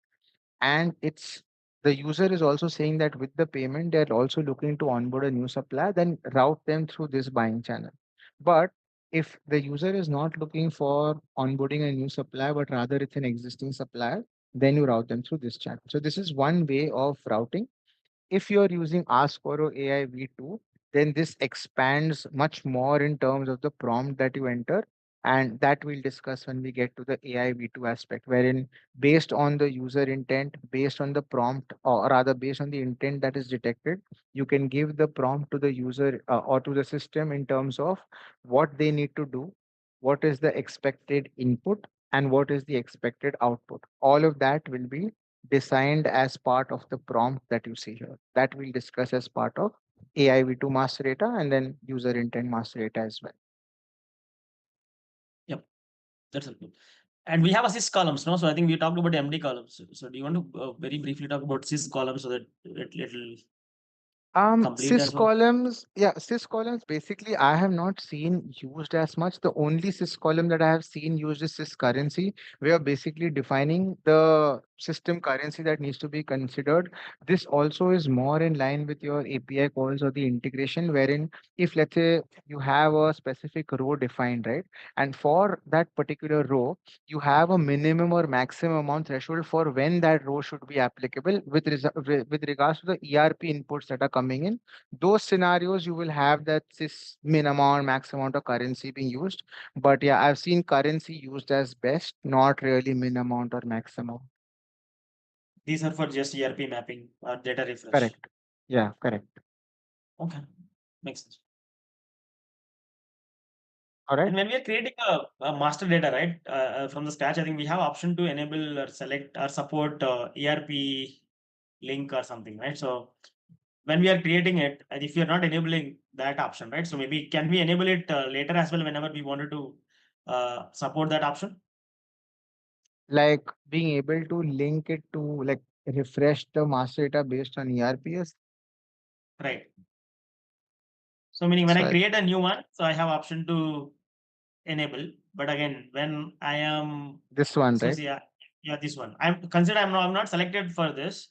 and it's the user is also saying that with the payment they're also looking to onboard a new supplier, then route them through this buying channel. But if the user is not looking for onboarding a new supplier, but rather it's an existing supplier, then you route them through this channel. So this is one way of routing. If you're using Ask Oro AI V2, then this expands much more in terms of the prompt that you enter. And that we'll discuss when we get to the AI V2 aspect, wherein based on the user intent, based on the prompt, or rather based on the intent that is detected, you can give the prompt to the user or to the system in terms of what they need to do, what is the expected input, and what is the expected output. All of that will be designed as part of the prompt that you see here. That we'll discuss as part of AI V2 master data and then user intent master data as well. Yep, that's helpful. And we have a sys columns, no? So I think we talked about MD columns. So do you want to very briefly talk about sys columns so that it'll complete Sys as well? columns, yeah, sys columns basically I have not seen used as much. The only sys column that I have seen used is sys currency. We are basically defining the system currency that needs to be considered. This also is more in line with your API calls or the integration, wherein if let's say you have a specific row defined, right? And for that particular row, you have a minimum or maximum amount threshold for when that row should be applicable with regards to the ERP inputs that are coming in. Those scenarios you will have that this minimum or max amount of currency being used. But yeah, I've seen currency used as best, not really minimum amount or maximum. These are for just ERP mapping or data refresh. Correct. Yeah, correct. Okay, makes sense. All right. And when we are creating a master data, right, from the scratch, I think we have option to enable or select or support ERP link or something, right? So when we are creating it, and if you're not enabling that option, right? So maybe can we enable it later as well whenever we wanted to support that option? Like being able to link it to like refresh the master data based on ERPS. Right. So meaning when So I create a new one, so I have option to enable. But again, when I am this one, so right? yeah, this one. I'm not selected for this,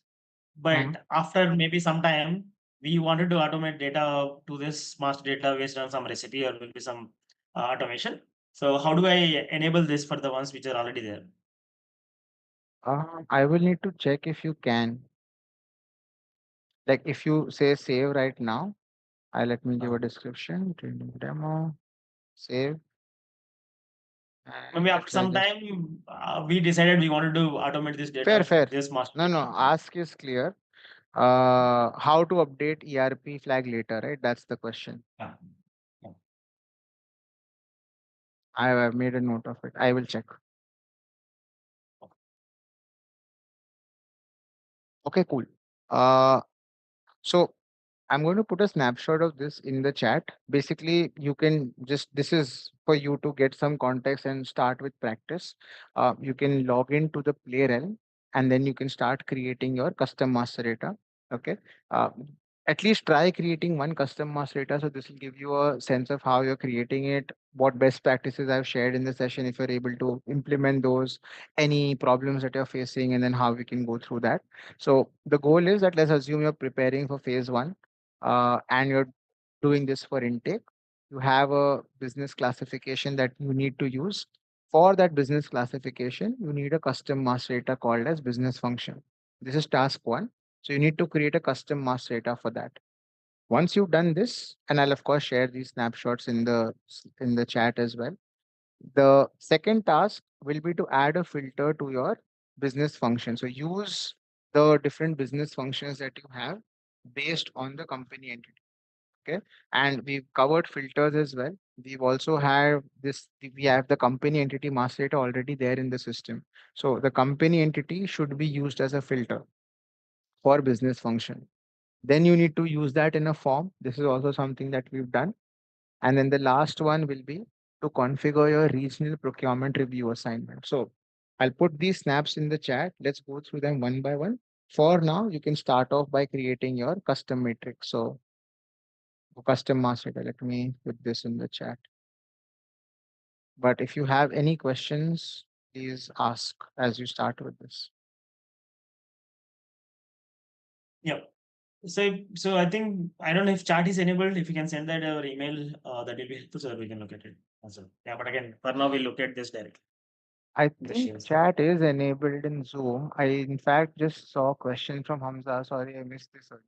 but after maybe some time, we wanted to automate data to this master data based on some recipe or maybe some automation. So how do I enable this for the ones which are already there? I will need to check if you can. Like if you say save right now, let me give a description, training demo, save. And Maybe let after me some just time, we decided we wanted to automate this fair, data, fair. this master No, no, data. ask is clear. How to update ERP flag later, right? That's the question. Yeah. I've made a note of it. I will check. Okay, cool. Uh, so I'm going to put a snapshot of this in the chat. Basically, you can just, this is for you to get some context and start with practice. You can log into the Play Realm and then you can start creating your custom master data. Okay. Uh, at least try creating one custom master data. So this will give you a sense of how you're creating it, what best practices I've shared in the session, if you're able to implement those, any problems that you're facing, and then how we can go through that. So the goal is that, let's assume you're preparing for phase one, and you're doing this for intake. You have a business classification that you need to use. For that business classification, you need a custom master data called as business function. This is task one. So you need to create a custom master data for that. Once you've done this, and I'll of course share these snapshots in the chat as well. The second task will be to add a filter to your business function. So use the different business functions that you have based on the company entity. Okay. And we've covered filters as well. We've also have this, we have the company entity master data already there in the system. So the company entity should be used as a filter for business function. Then you need to use that in a form. This is also something that we've done. And then the last one will be to configure your regional procurement review assignment. So I'll put these snaps in the chat. Let's go through them one by one. For now, you can start off by creating your custom matrix. So custom master data. Let me put this in the chat. But if you have any questions, please ask as you start with this. Yeah. So I think, I don't know if chat is enabled. If you can send that over email, that will be helpful so that we can look at it as well. Yeah, but again, for now we'll look at this directly. I The think shares. chat is enabled in Zoom. I, in fact, just saw a question from Hamza. Sorry, I missed this earlier.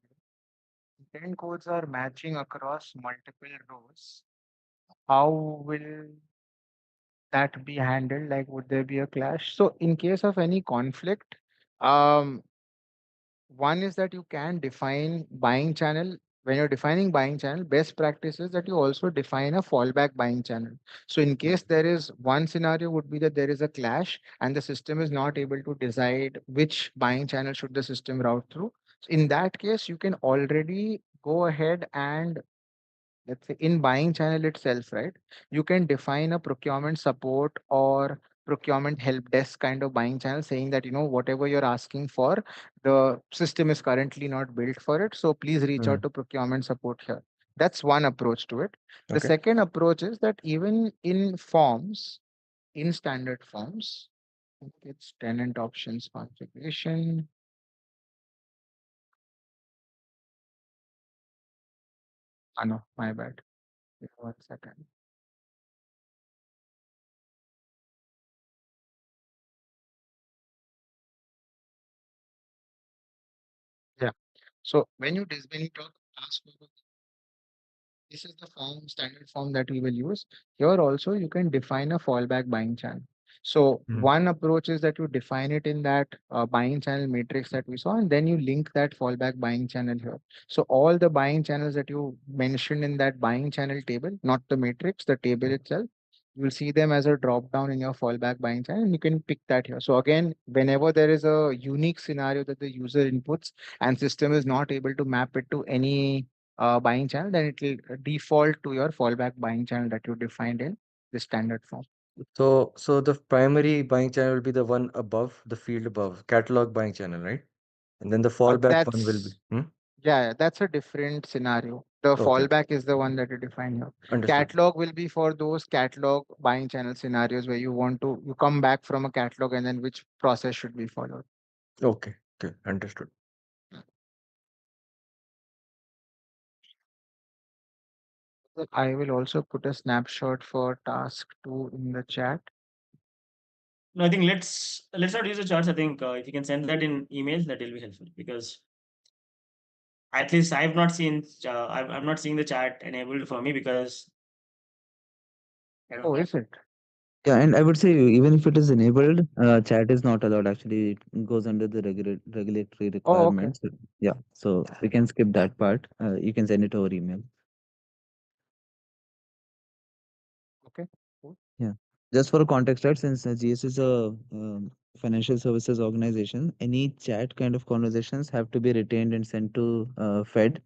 Intent codes are matching across multiple rows. How will that be handled? Like, would there be a clash? So, in case of any conflict, um, one is that you can define buying channel. When you're defining buying channel, best practice is that you also define a fallback buying channel. So in case there is one scenario would be that there is a clash and the system is not able to decide which buying channel should the system route through. So in that case, you can already go ahead and, let's say, in buying channel itself, right? You can define a procurement support or procurement help desk kind of buying channel saying that, whatever you're asking for, the system is currently not built for it. So please reach out Mm. to procurement support here. That's one approach to it. The Okay. second approach is that even in forms, in standard forms, I think it's tenant options configuration. Ah, no, my bad. Give me 1 second. Yeah. So when you talk ask for, this is the form, standard form that we will use. Here also, you can define a fallback buying channel. So Mm. one approach is that you define it in that buying channel matrix that we saw, and then you link that fallback buying channel here. So all the buying channels that you mentioned in that buying channel table, not the matrix, the table itself, you will see them as a drop down in your fallback buying channel, and you can pick that here. So again, whenever there is a unique scenario that the user inputs and system is not able to map it to any buying channel, then it will default to your fallback buying channel that you defined in the standard form. So the primary buying channel will be the one above, the field above, catalog buying channel, right? And then the fallback one will be. That's Hmm? Yeah, that's a different scenario. The Okay, fallback is the one that you define here. understood. Catalog will be for those catalog buying channel scenarios where you come back from a catalog and then which process should be followed. Okay, okay, understood. I will also put a snapshot for task 2 in the chat. No, I think let's not use the charts. I think if you can send that in email, that will be helpful, because at least I've not seen. I'm not seeing the chat enabled for me because I don't Oh, know. is it? Yeah, and I would say even if it is enabled, chat is not allowed. Actually, it goes under the regulatory Oh, okay. requirements. Yeah, so we can skip that part. You can send it over email. Okay. Cool. Yeah. Just for context, right? Since GS is a financial services organization, any chat kind of conversations have to be retained and sent to Fed.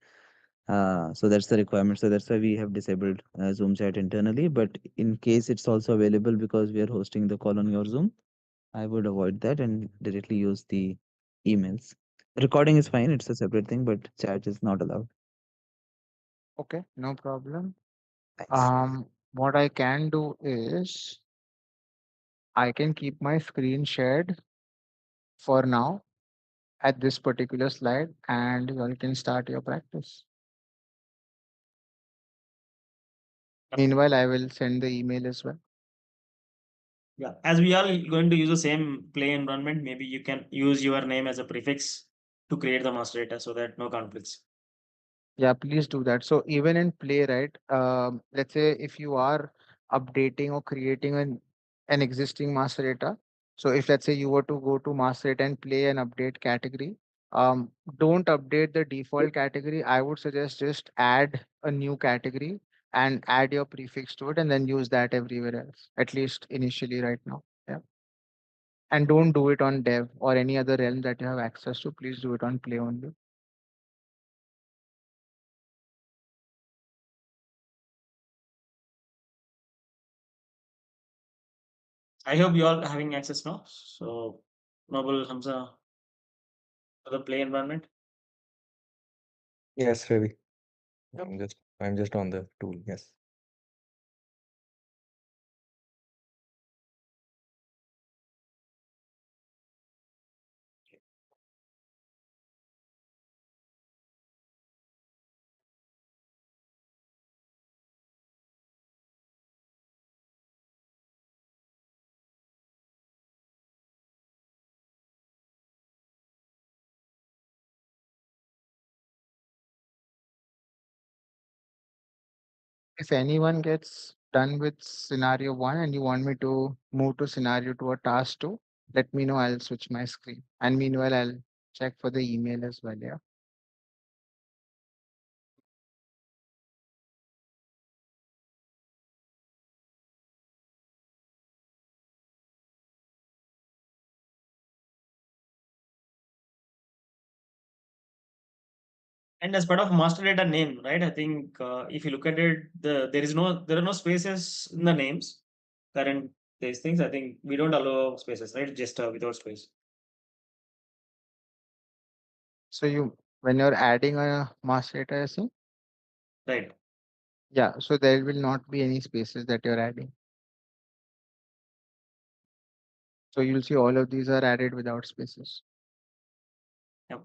So that's the requirement. So that's why we have disabled Zoom chat internally. But in case it's also available because we are hosting the call on your Zoom, I would avoid that and directly use the emails. Recording is fine; it's a separate thing, but chat is not allowed. Okay, no problem. Thanks. What I can do is I can keep my screen shared for now at this particular slide, and you all can start your practice. Meanwhile, I will send the email as well. Yeah, as we are going to use the same play environment, maybe you can use your name as a prefix to create the master data so that no conflicts. Yeah, please do that. So even in Play, right? Let's say if you are updating or creating an existing master data. So if let's say you were to go to master data and Play and update category, don't update the default category. I would suggest just add a new category and add your prefix to it, and then use that everywhere else. At least initially, right now. Yeah. And don't do it on Dev or any other realm that you have access to. Please do it on Play only. I hope you all having access now. So, Noble Hamza, for the play environment. Yes, Ravi. Yep. I'm just on the tool. Yes. If anyone gets done with scenario one and you want me to move to scenario two or task two, let me know. I'll switch my screen. And meanwhile, I'll check for the email as well. Yeah. And as part of master data name, right? I think if you look at it, there are no spaces in the names. Current these things, I think we don't allow spaces, right? Just without space, So when you're adding a master data SE, right? yeah, so there will not be any spaces that you're adding. So you'll see all of these are added without spaces. Yep.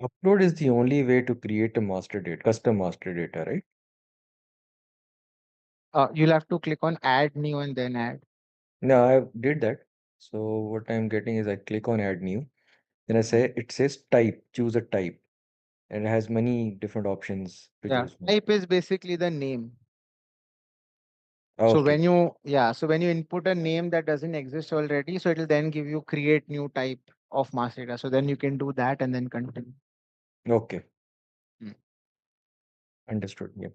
Upload is the only way to create a master data, custom master data, right? You'll have to click on add new and then add. No, I did that. So what I'm getting is I click on add new. Then it says type, choose a type. And it has many different options to Yeah. choose from. Type is basically the name. So Okay. so when you input a name that doesn't exist already, so it'll then give you create new type of master data. So then you can do that and then continue. Okay. Hmm. Understood. Yeah.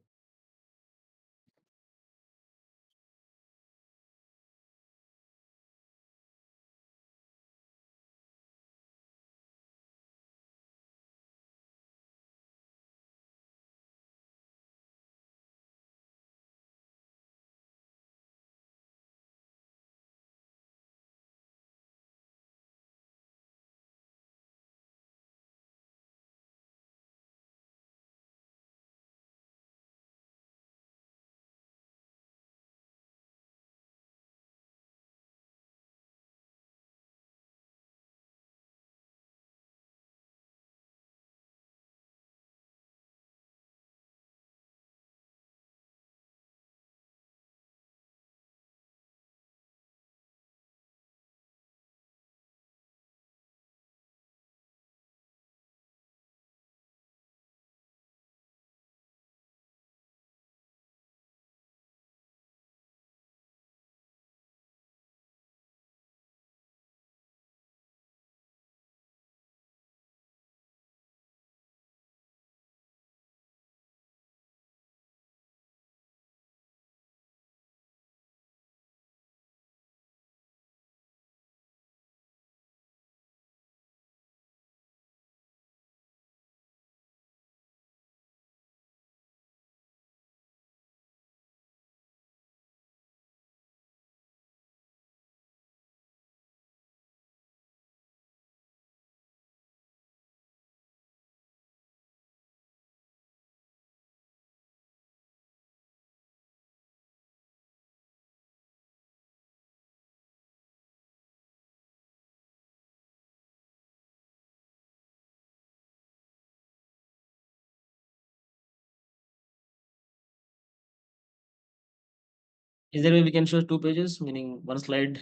Is there a way we can show 2 pages, meaning one slide,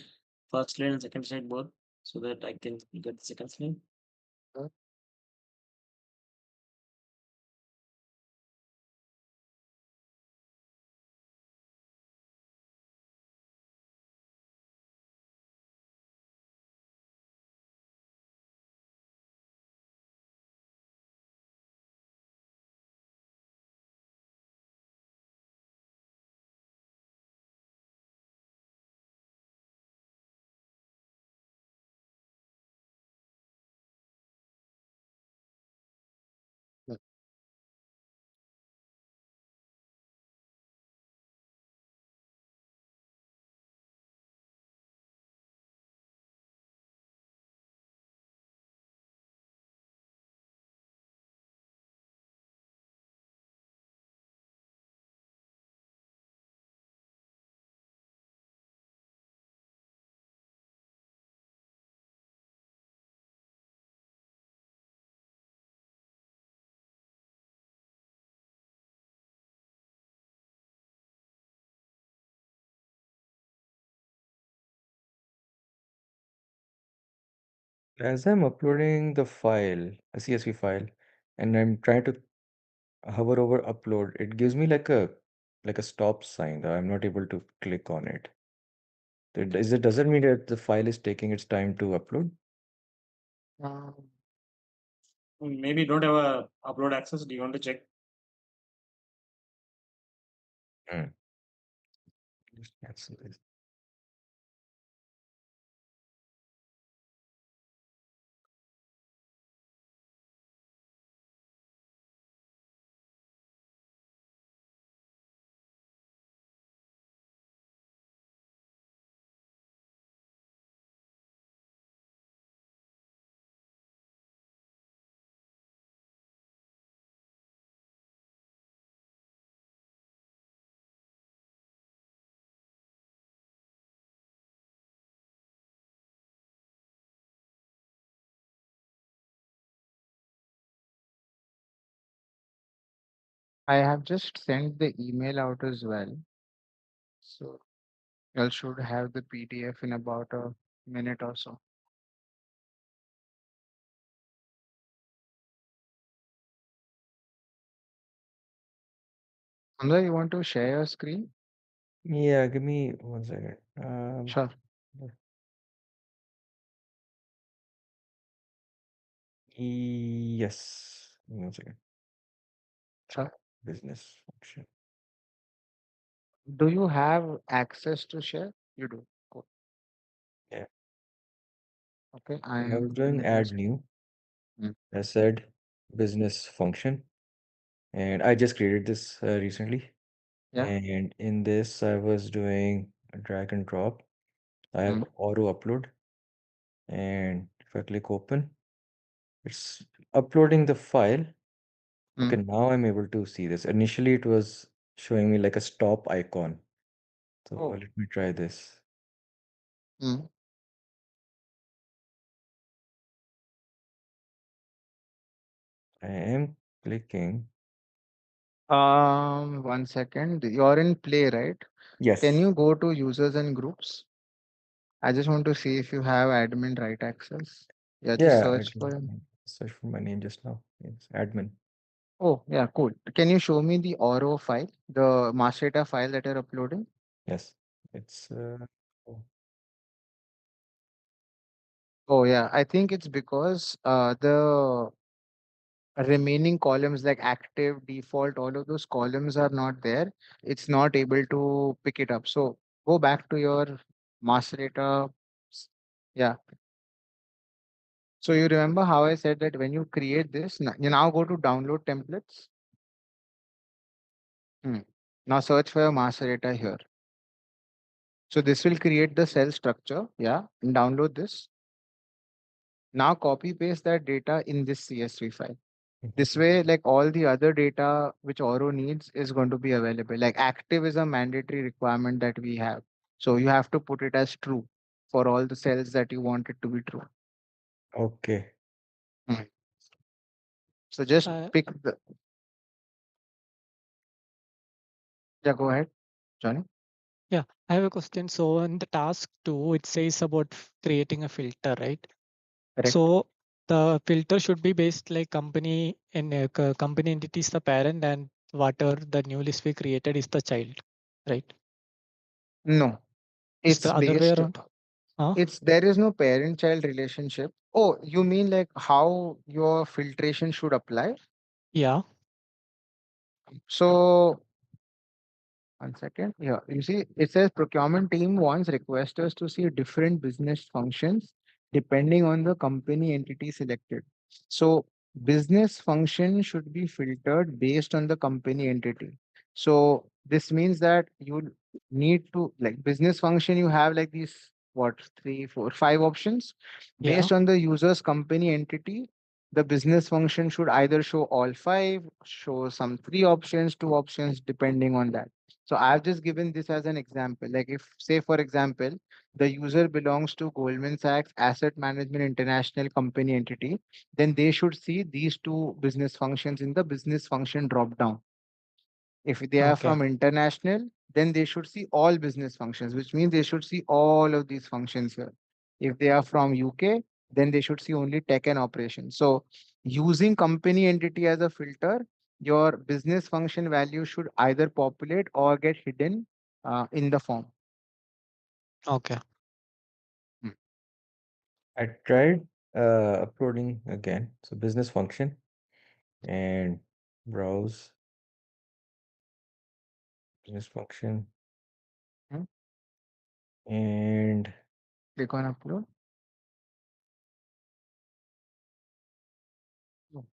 first slide and second slide both, so that I can get the second slide? As I'm uploading the file, a CSV file, and I'm trying to hover over upload, it gives me like a stop sign. I'm not able to click on it. Does it mean that the file is taking its time to upload? Um, Maybe you don't have a upload access. Do you want to check? Hmm. Just cancel this. I have just sent the email out as well. So you should have the PDF in about a minute or so. Hamza, you want to share your screen? Yeah, give me 1 second. Sure. Yes. Give me 1 second. Sure. Business function. Do you have access to share? You do. Cool. Yeah. Okay. I was I'm doing gonna just add new. Mm. I said business function, and I just created this recently. Yeah. And in this, I was doing a drag and drop. I have Mm. auto upload, and if I click open, it's uploading the file. Okay, Mm. now I'm able to see this. Initially, it was showing me like a stop icon. So Oh. let me try this. Mm. I am clicking. 1 second. You're in Play, right? Can Yes. you go to users and groups? I just want to see if you have admin right access. Yeah, just Yeah, I search for did. him. Search for my name just now. Yes, admin. Oh, yeah, cool. Can you show me the Oro file, the master data file that you're uploading? Yes, it's oh, Oh, yeah. I think it's because the remaining columns like active, default, all of those columns are not there. It's not able to pick it up. So go back to your master data. Yeah. So you remember how I said that when you create this, you now go to download templates. Hmm. Now search for your master data here. So this will create the cell structure. Yeah. And download this. Now copy paste that data in this CSV file. This way, like all the other data which Oro needs is going to be available. Like active is a mandatory requirement that we have. So you have to put it as true for all the cells that you want it to be true. okay. Hmm. So just Uh, pick the, yeah, go ahead, Johnny. Yeah, I have a question. So in the task 2, it says about creating a filter, right? Correct. So the filter should be based like company and company entity is the parent and whatever the new list we created is the child, right? No, It's it's the other way based. around. Huh? It's there is no parent-child relationship. Oh, you mean like how your filtration should apply? Yeah. So 1 second. Yeah, you see, it says procurement team wants requesters to see different business functions depending on the company entity selected. So business function should be filtered based on the company entity. So this means that you need to like business function, you have like these what three, four, five options Yeah. based on the user's company entity. The business function should either show all five, show some three options, two options, depending on that. So I've just given this as an example. Like if, say, for example, the user belongs to Goldman Sachs Asset Management International company entity, then they should see these two business functions in the business function drop down. If they are Okay. from international, then they should see all business functions, which means they should see all of these functions here. If they are from UK, then they should see only tech and operations. So using company entity as a filter, your business function value should either populate or get hidden in the form. Okay. Hmm. I tried uploading again. So business function and browse business function Hmm. and Click on upload. No,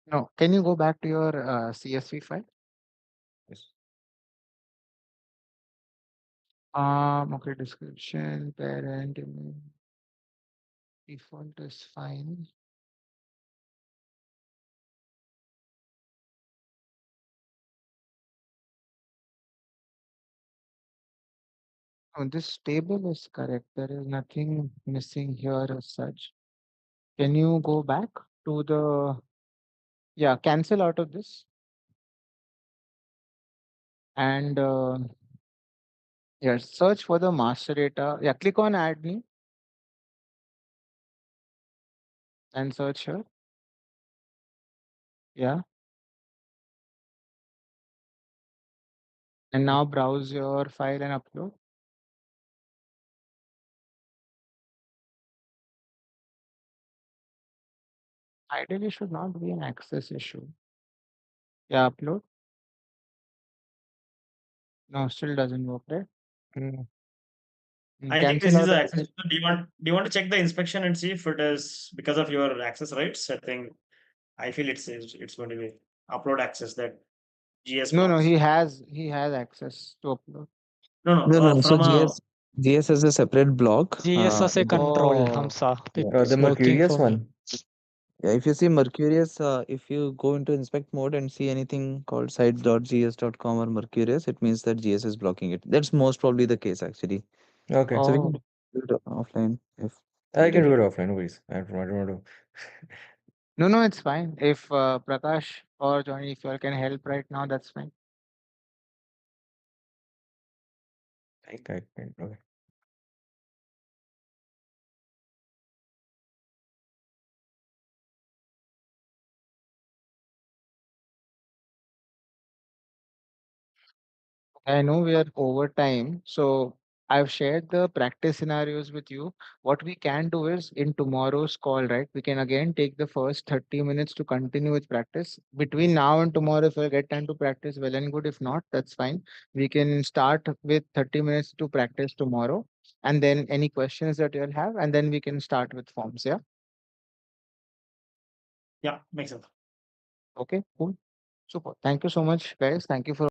no. Can you go back to your CSV file? yes. Okay, description, parent, image, default is fine. Oh, this table is correct. There is nothing missing here as such. Can you go back to the, yeah, cancel out of this and yeah, search for the master data. Yeah, click on add me and search here. Yeah. And now browse your file and upload. Ideally should not be an access issue. Yeah, upload. No, still doesn't work, right? Mm, I think this Cancel is out the of access. it. Do you want to check the inspection and see if it is because of your access rights? I feel it's going to be upload access that GS No, no, blocks. he has access to upload. No, No, no. So from a GS has a separate block. GS as a In the, control, Oh, Hamsa. yeah. the It's working Mercurius for me. one. Yeah, if you see Mercurius, if you go into inspect mode and see anything called sites.gs.com or Mercurius, it means that GS is blocking it. That's most probably the case actually. Okay. So we oh, can do it offline if I can needed. do it offline, no worries. I don't want to. no, it's fine. If Prakash or Johnny, if you all can help right now, that's fine. I think I can. Okay. I know we are over time, so I've shared the practice scenarios with you. What we can do is in tomorrow's call, right? We can again take the first 30 minutes to continue with practice. Between now and tomorrow, if you get time to practice, well and good. If not, that's fine. We can start with 30 minutes to practice tomorrow, and then any questions that you'll have, and then we can start with forms. Yeah. yeah, makes sense. Okay. Cool. Super. Thank you so much, guys. Thank you for